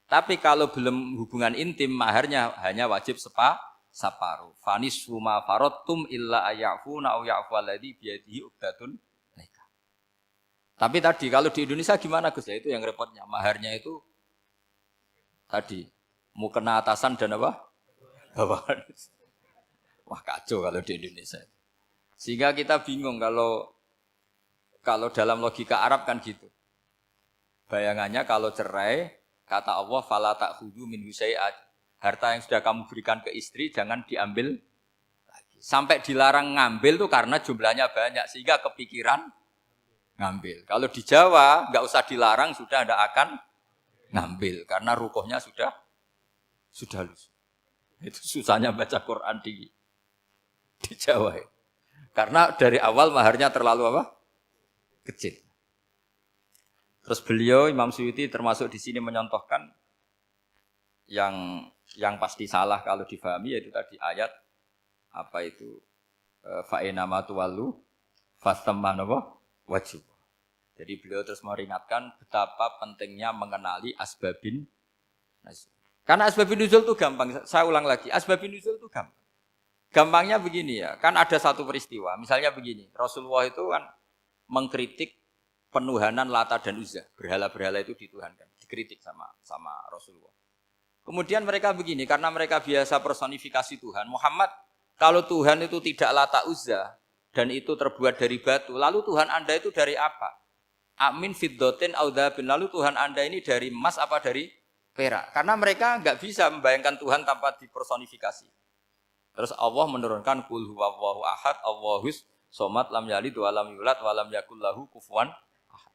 Tapi kalau belum hubungan intim, maharnya hanya wajib separuh. Fanis suma farotum illa ayafuna au ya'fualladzi biyadihi uqdatun nikah. Tapi tadi kalau di Indonesia gimana Gus? Ya itu yang repotnya. Maharnya itu tadi mau kena atasan dan apa? Bawahan. Wah kacau kalau di Indonesia. Sehingga kita bingung kalau dalam logika Arab kan gitu. Bayangannya kalau cerai, kata Allah fala ta'khudhu min syai'at. Harta yang sudah kamu berikan ke istri jangan diambil lagi. Sampai dilarang ngambil tuh karena jumlahnya banyak sehingga kepikiran ngambil. Kalau di Jawa enggak usah dilarang sudah tidak akan ngambil karena rukuhnya sudah lusuh. Itu susahnya baca Quran di Jawa ya. Karena dari awal maharnya terlalu kecil. Terus beliau Imam Suyuti termasuk di sini menyontohkan yang pasti salah kalau difahami yaitu tadi ayat fa'ina ma tuwallu fastamma wajib. Jadi beliau terus meringatkan betapa pentingnya mengenali asbabin nuzul. Karena asbabin nuzul itu gampang. Saya ulang lagi, asbabin nuzul itu gampang. Gampangnya begini ya, kan ada satu peristiwa. Misalnya begini, Rasulullah itu kan mengkritik penuhanan Lata dan Uzza. Berhala-berhala itu dituhankan, dikritik sama Rasulullah. Kemudian mereka begini, karena mereka biasa personifikasi Tuhan. Muhammad, kalau Tuhan itu tidak Lata Uzza dan itu terbuat dari batu, lalu Tuhan Anda itu dari apa? Amin fiddotin audhabin, lalu Tuhan Anda ini dari emas apa dari perak? Karena mereka enggak bisa membayangkan Tuhan tanpa dipersonifikasi. Terus Allah menurunkan qul huwallahu ahad, Allahus somad, lam yalid wa lam yulad wa lam yakul lahu kufuwan ahad.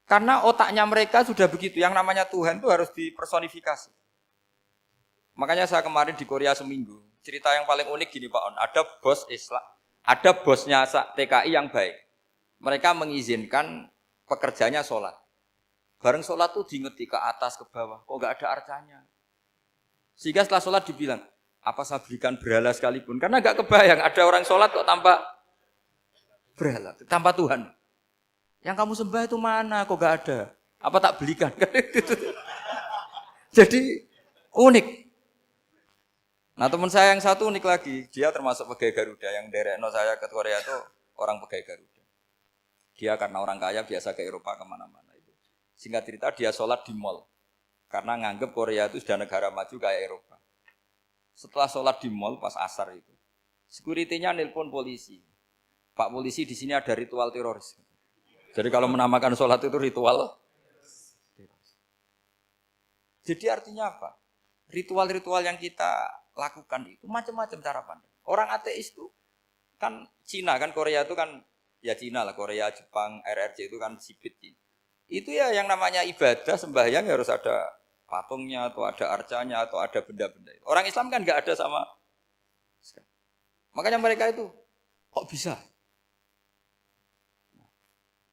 Karena otaknya mereka sudah begitu, yang namanya Tuhan itu harus dipersonifikasi. Makanya saya kemarin di Korea seminggu, cerita yang paling unik gini Pak On, ada bos Islam, ada bosnya TKI yang baik. Mereka mengizinkan pekerjanya sholat. Bareng sholat tuh diingeti ke atas ke bawah, kok enggak ada arcanya. Sehingga setelah sholat dibilang, apa saya berikan berhala sekalipun? Karena enggak kebayang ada orang sholat kok tanpa berhala, tanpa Tuhan. Yang kamu sembah itu mana? Kok enggak ada? Apa tak belikan? Jadi unik. Nah teman saya yang satu unik lagi, dia termasuk pegawai Garuda yang derekno saya ke Korea itu orang pegawai Garuda. Dia karena orang kaya biasa ke Eropa kemana-mana itu. Singkat cerita dia sholat di mall karena nganggep Korea itu sudah negara maju kayak Eropa. Setelah sholat di mall pas asar itu, security-nya nelpon polisi. Pak polisi di sini ada ritual teroris. Jadi kalau menamakan sholat itu ritual. Jadi artinya apa? Ritual-ritual yang kita lakukan itu macam-macam cara pandang. Orang ateis itu kan Cina kan Korea itu kan ya Cina lah, Korea, Jepang, RRC itu kan sipit. Itu ya yang namanya ibadah sembahyang harus ada patungnya atau ada arcanya atau ada benda-benda. Orang Islam kan nggak ada sama. Makanya mereka itu kok bisa?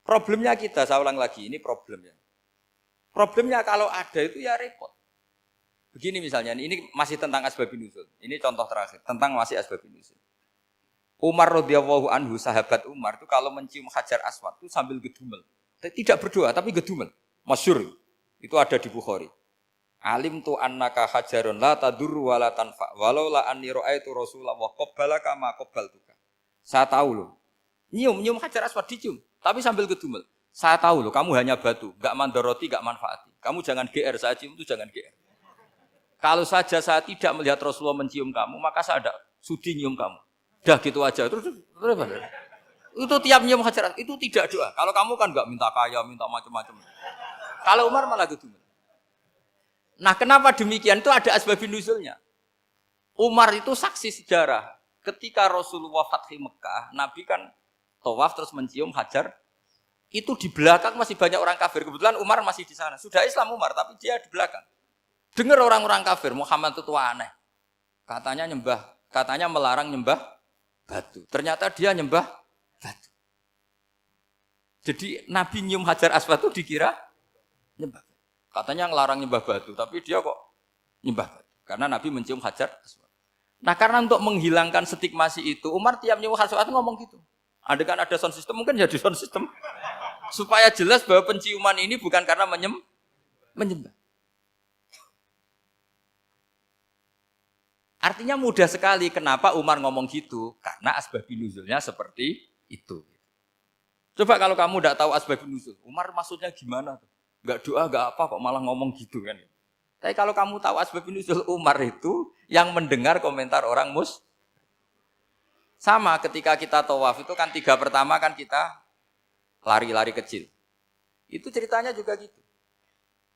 Problemnya kita, saya ulang lagi, ini problemnya. Problemnya kalau ada itu ya repot. Begini misalnya, ini masih tentang asbabun nuzul. Ini contoh terakhir, tentang masih asbabun nuzul. Umar radhiyallahu anhu, sahabat Umar itu kalau mencium Hajar Aswad itu sambil gedumel. Tidak berdoa, tapi gedumel. Masyhur. Itu ada di Bukhari. Alim tu annaka hajarun la tadurru wa la tanfa. Walau la anni ra'aitu Rasulullah qabbalaka ma qabbaltuka. Saya tahu loh. Nyium Hajar Aswad dicium, tapi sambil gedumel. Saya tahu loh, kamu hanya batu, enggak mandoroti, enggak manfaati. Kamu jangan GR, saya cium itu jangan GR. Kalau saja saya tidak melihat Rasulullah mencium kamu, maka saya ada sudi nyium kamu. Dah gitu aja. Terus itu tiap nyium Hajar itu tidak doa. Kalau kamu kan enggak minta kaya, minta macam-macam. Kalau Umar malah gitu. Nah, kenapa demikian? Itu ada asbabun nuzulnya. Umar itu saksi sejarah. Ketika Rasulullah Fathi Mekah, Nabi kan tawaf terus mencium Hajar. Itu di belakang masih banyak orang kafir. Kebetulan Umar masih di sana. Sudah Islam Umar, tapi dia di belakang. Dengar orang-orang kafir, Muhammad itu tua aneh. Katanya melarang nyembah batu. Ternyata dia nyembah batu. Jadi Nabi nyium Hajar Aswad itu dikira nyembah. Katanya ngelarang nyembah batu, tapi dia kok nyembah batu. Karena Nabi mencium Hajar Aswad. Nah karena untuk menghilangkan stigmasi itu, Umar tiap nyium Hajar Aswad ngomong gitu. Kan ada sound system, mungkin jadi sound system. Supaya jelas bahwa penciuman ini bukan karena menyembah. Artinya mudah sekali kenapa Umar ngomong gitu. Karena asbabun nuzulnya seperti itu. Coba kalau kamu tidak tahu asbabun nuzul. Umar maksudnya gimana? Enggak doa, enggak apa kok malah ngomong gitu kan. Tapi kalau kamu tahu asbabun nuzul Umar itu yang mendengar komentar orang sama ketika kita tawaf itu kan 3 pertama kan kita lari-lari kecil. Itu ceritanya juga gitu.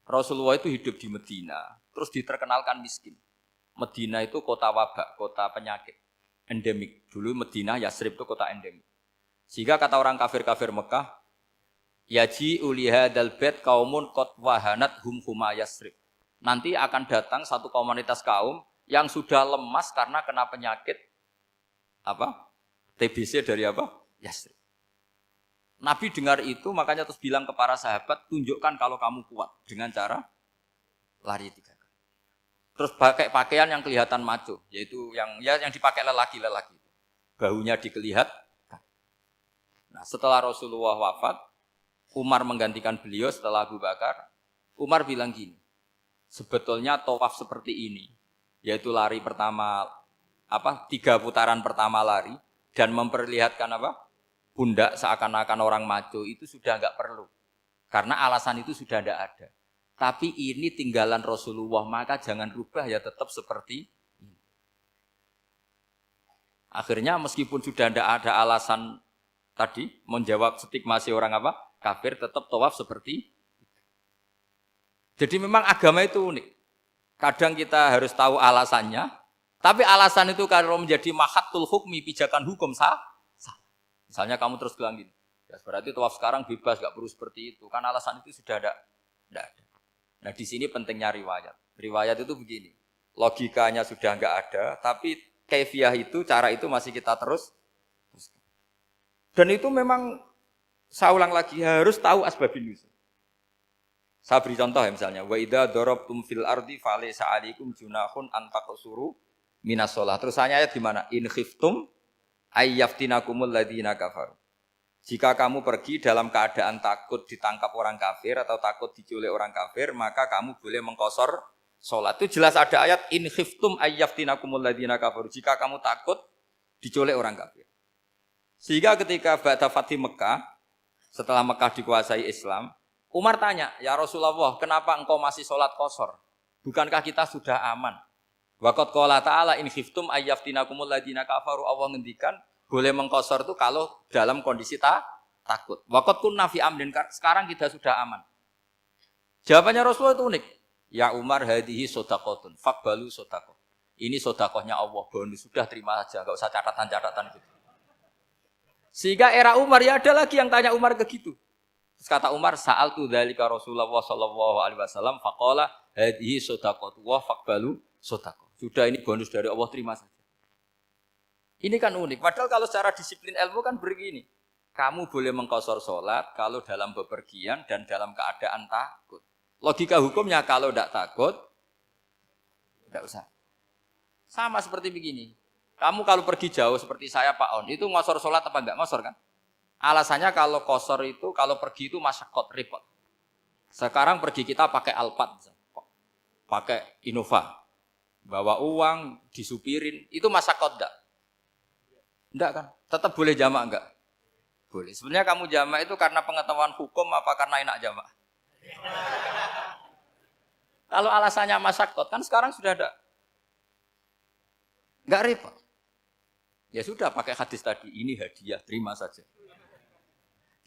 Rasulullah itu hidup di Medina. Terus diterkenalkan miskin. Medina itu kota wabak, kota penyakit, endemik. Dulu Medina, Yasrib itu kota endemik. Sehingga kata orang kafir-kafir Mekah, yaji ulihadal bait kaumun qad wahanat huma Yasrib. Nanti akan datang satu komunitas kaum yang sudah lemas karena kena penyakit TBC dari Yasrib. Nabi dengar itu makanya terus bilang ke para sahabat, tunjukkan kalau kamu kuat dengan cara lari 3 kali. Terus pakai pakaian yang kelihatan maco, yaitu yang dipakai lelaki-lelaki. Bahunya dikelihatkan. Nah, setelah Rasulullah wafat, Umar menggantikan beliau setelah Abu Bakar. Umar bilang gini, sebetulnya tawaf seperti ini, yaitu lari pertama 3 putaran pertama lari dan memperlihatkan pundak seakan-akan orang maco itu sudah enggak perlu. Karena alasan itu sudah tidak ada. Tapi ini tinggalan Rasulullah, maka jangan rubah ya tetap seperti ini. Akhirnya meskipun sudah tidak ada alasan tadi menjawab stigmasi orang kafir, tetap tawaf seperti itu. Jadi memang agama itu unik. Kadang kita harus tahu alasannya, tapi alasan itu kalau menjadi mahatul hukmi, pijakan hukum sah. Misalnya kamu terus bilang gini, ya berarti tawaf sekarang bebas, gak perlu seperti itu. Kan alasan itu sudah tidak ada. Nah di sini pentingnya riwayat. Riwayat itu begini, logikanya sudah enggak ada, tapi kaifiah itu, cara itu masih kita terus. Dan itu memang, saya ulang lagi, harus tahu asbabun nuzul. Saya beri contoh ya misalnya, wa idza darabtum fil ardi falaysa 'alaikum junahun an taqsuru minas shalah. Terus ayat di mana? In khiftum ayyaftinakumul ladzina kafaru. Jika kamu pergi dalam keadaan takut ditangkap orang kafir atau takut diculik orang kafir, maka kamu boleh mengqasar sholat. Itu jelas ada ayat in khiftum ayyaftinakumul ladzina kafaru. Jika kamu takut diculik orang kafir. Sehingga ketika ba'da Fathi Mekah, setelah Mekah dikuasai Islam, Umar tanya, "Ya Rasulullah, kenapa engkau masih sholat qashar? Bukankah kita sudah aman?" Waqad qala ta'ala in khiftum ayyaftinakumul ladzina kafaru. Allah ngendikan boleh mengqashar itu kalau dalam kondisi takut. Waqad kunna fi amrin, sekarang kita sudah aman. Jawabannya Rasulullah itu unik. Ya Umar hadihi shadaqatun faqbalu shadaqah. Ini sedekahnya Allah, bonus sudah terima saja, enggak usah catatan-catatan gitu. Sehingga era Umar ya ada lagi yang tanya Umar ke gitu. Terus kata Umar, sa'altu dzalika Rasulullah sallallahu alaihi wasallam faqala hadhihi shadaqatu wa faqbalu shadaqah. Sudah ini bonus dari Allah, terima saja. Ini kan unik. Padahal kalau secara disiplin ilmu kan begini. Kamu boleh mengqashar salat kalau dalam bepergian dan dalam keadaan takut. Logika hukumnya kalau tidak takut tidak usah. Sama seperti begini. Kamu kalau pergi jauh seperti saya Pak On, itu ngosor sholat apa enggak ngosor kan? Alasannya kalau kosor itu, kalau pergi itu masyakot, repot. Sekarang pergi kita pakai Alphard, pakai Innova. Bawa uang, disupirin, itu masyakot enggak? Enggak kan? Tetap boleh jamak enggak? Boleh. Sebenarnya kamu jamak itu karena pengetahuan hukum apa karena enak jamak? Kalau alasannya masyakot, kan sekarang sudah ada. Enggak repot. Ya sudah pakai hadis tadi, ini hadiah, terima saja.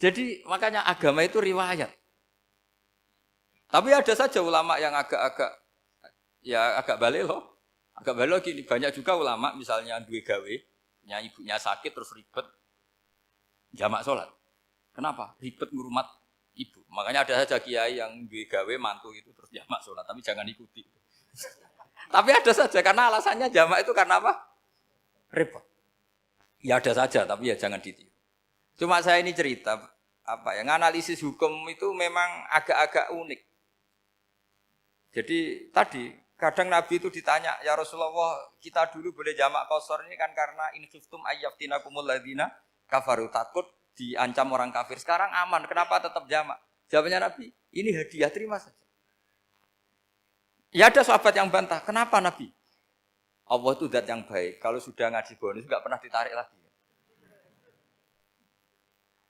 Jadi makanya agama itu riwayat. Tapi ada saja ulama yang agak balik loh. Agak balik loh gini, banyak juga ulama misalnya duwe gawe, ibunya sakit terus ribet jamak sholat. Kenapa? Ribet ngurmat ibu. Makanya ada saja kiai yang duwe gawe mantu itu terus jamak sholat, tapi jangan ikuti. Tapi ada saja karena alasannya jamak itu karena apa? Repot. Ya ada saja, tapi ya jangan ditiru. Cuma saya ini cerita, analisis hukum itu memang agak-agak unik. Jadi tadi, kadang Nabi itu ditanya, ya Rasulullah, kita dulu boleh jamak qashar ini kan karena in khiftum ayyaftinakumul ladzina kafaru, takut diancam orang kafir. Sekarang aman, kenapa tetap jamak? Jawabannya Nabi, ini hadiah, terima saja. Ya ada sahabat yang bantah, kenapa Nabi? Allah itu zat yang baik. Kalau sudah ngaji bonus nggak pernah ditarik lagi.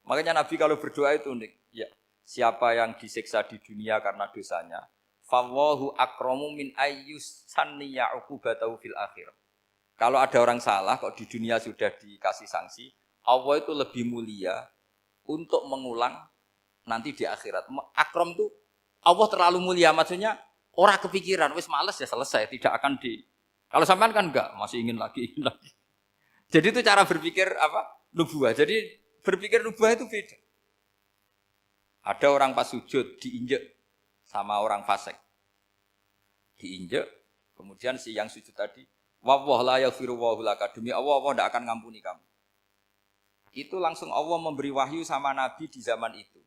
Makanya Nabi kalau berdoa itu unik. Ya, siapa yang disiksa di dunia karena dosanya, fawwahu akramu min ayyus sanniya uqubatahu fil akhir. Kalau ada orang salah kok di dunia sudah dikasih sanksi, Allah itu lebih mulia untuk mengulang nanti di akhirat. Akram itu Allah terlalu mulia, maksudnya orang kepikiran, wis males ya selesai, tidak akan di. Kalau sampean kan enggak, masih ingin lagi. Jadi itu cara berpikir nubuah. Jadi berpikir nubuah itu beda. Ada orang pas sujud diinjek sama orang fasik. Diinjek, kemudian si yang sujud tadi, wallahu la yaghfiru wallahu laka, demi Allah tidak akan ngampuni kamu. Itu langsung Allah memberi wahyu sama Nabi di zaman itu.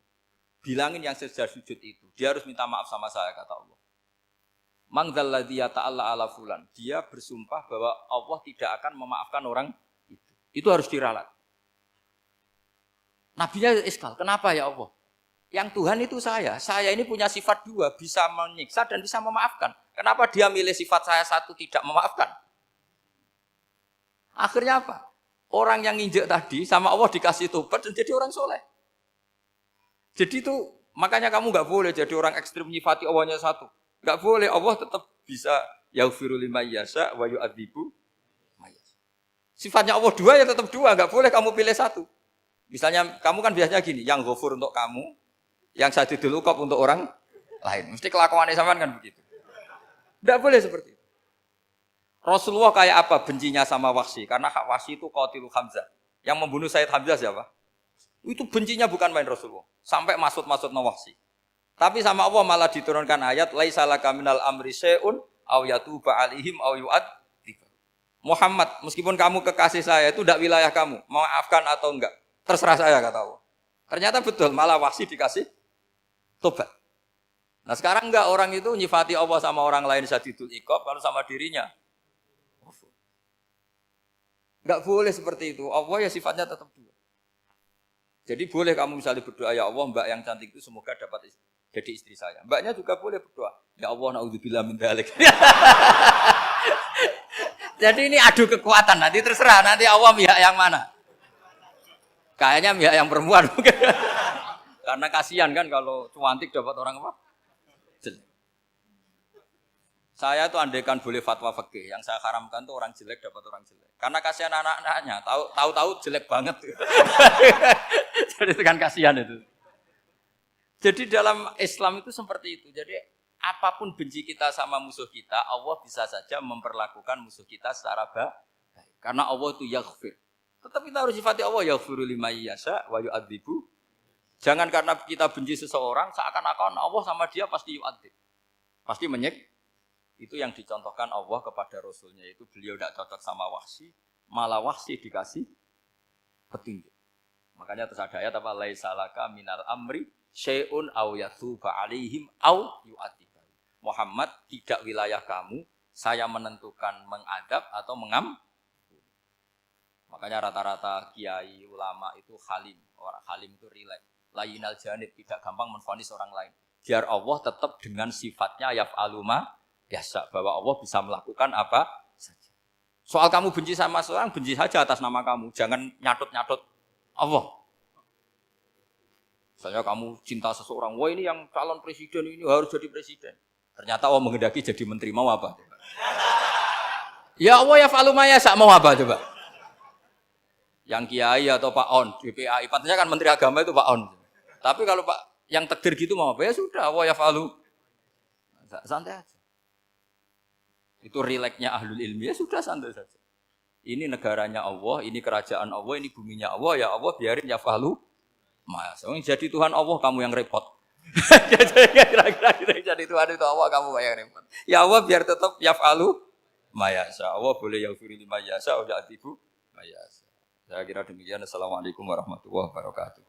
Bilangin yang sedang sujud itu, dia harus minta maaf sama saya, kata Allah. Mangdalladzi yata'alla ala fulan. Dia bersumpah bahwa Allah tidak akan memaafkan orang itu. Itu harus diralat. Nabinya iskal, kenapa ya Allah? Yang Tuhan itu saya ini punya sifat dua, bisa menyiksa dan bisa memaafkan. Kenapa dia milih sifat saya satu tidak memaafkan? Akhirnya apa? Orang yang nginjek tadi sama Allah dikasih tobat dan jadi orang soleh. Jadi itu makanya kamu nggak boleh jadi orang ekstrim nyifati Allahnya satu. Enggak boleh, Allah tetap bisa yaghfiru liman yasha wa yu'adzibu may yasha. Sifatnya Allah dua ya tetap dua, enggak boleh kamu pilih satu. Misalnya kamu kan biasanya gini, yang ghafur untuk kamu, yang sadidul uqab untuk orang lain. Mesti kelakuannya sampean kan begitu. Enggak boleh seperti itu. Rasulullah kayak apa bencinya sama Wahsy? Karena Wahsy itu qatilul Hamzah. Yang membunuh Sayyid Hamzah siapa? Itu bencinya bukan main Rasulullah. Sampai maksud-maksud Wahsy. Tapi sama Allah malah diturunkan ayat laisa laka minal amri syai'un aw yatuba alaihim aw yu'adzib. Muhammad, meskipun kamu kekasih saya itu tidak wilayah kamu, maafkan atau enggak, terserah saya, kata Allah. Ternyata betul, malah Wahsy dikasih tobat. Nah sekarang enggak, orang itu nyifati Allah sama orang lain syadidul iqab, kalau sama dirinya enggak boleh seperti itu. Allah ya sifatnya tetap dua. Jadi boleh kamu misalnya berdoa, ya Allah mbak yang cantik itu semoga dapat jadi istri saya. Mbaknya juga boleh berdoa, ya Allah naudzubillah min dzalik. Jadi ini adu kekuatan, nanti terserah nanti Allah pihak yang mana. Kayaknya pihak yang perempuan mungkin. Karena kasihan kan kalau cantik dapat orang apa? Jelek. Saya tuh andaikan boleh fatwa fikih, yang saya haramkan tuh orang jelek dapat orang jelek. Karena kasihan anak-anaknya, tahu-tahu jelek banget. Jadi itu kan kasihan itu. Jadi dalam Islam itu seperti itu. Jadi apapun benci kita sama musuh kita, Allah bisa saja memperlakukan musuh kita secara baik. Karena Allah itu yaghfir. Tetap kita harus sifati Allah yaghfiru liman yasha wa yu'adzibu. Jangan karena kita benci seseorang seakan-akan Allah sama dia pasti yu'adzib. Pasti menyik. Itu yang dicontohkan Allah kepada Rasulnya, itu beliau tidak cocok sama Wahsy, malah Wahsy dikasih petunjuk. Makanya terus ada ayat apa? Laisa laka minal amri syai'un aw yatuba alaihim aw yu'adzibahum. Muhammad, tidak wilayah kamu, saya menentukan mengadab atau mengampuni. Makanya rata-rata kiai ulama itu halim. Orang halim itu rileks. Layinal janib, tidak gampang menvonis orang lain. Biar Allah tetap dengan sifatnya yaf'alu ma biasa, bahwa Allah bisa melakukan apa saja. Soal kamu benci sama seorang, benci saja atas nama kamu. Jangan nyatut-nyatut Allah. Misalnya kamu cinta seseorang, wah ini yang calon presiden ini harus jadi presiden. Ternyata Allah menghendaki jadi menteri, mau apa? Ya Allah ya fa'alu ma yasha, mau apa coba? Yang kiai atau Pak On, DPAI, patutnya kan menteri agama itu Pak On. Tapi kalau Pak yang takdir gitu mau apa? Ya sudah, Allah ya fa'alu. Santai aja. Itu rileksnya ahlul ilmi, ya sudah santai saja. Ini negaranya Allah, ini kerajaan Allah, ini buminya Allah, ya Allah biarin ya fa'alu. Mas, jadi Tuhan Allah kamu yang repot. Kira-kira jadi Tuhan itu Allah kamu yang repot. Ya Allah biar tetap ya fa'alu. Mayasa Allah boleh yaghfir liman yasha wa ya'tibu mayasa. Saya kira demikian. Assalamualaikum warahmatullahi wabarakatuh.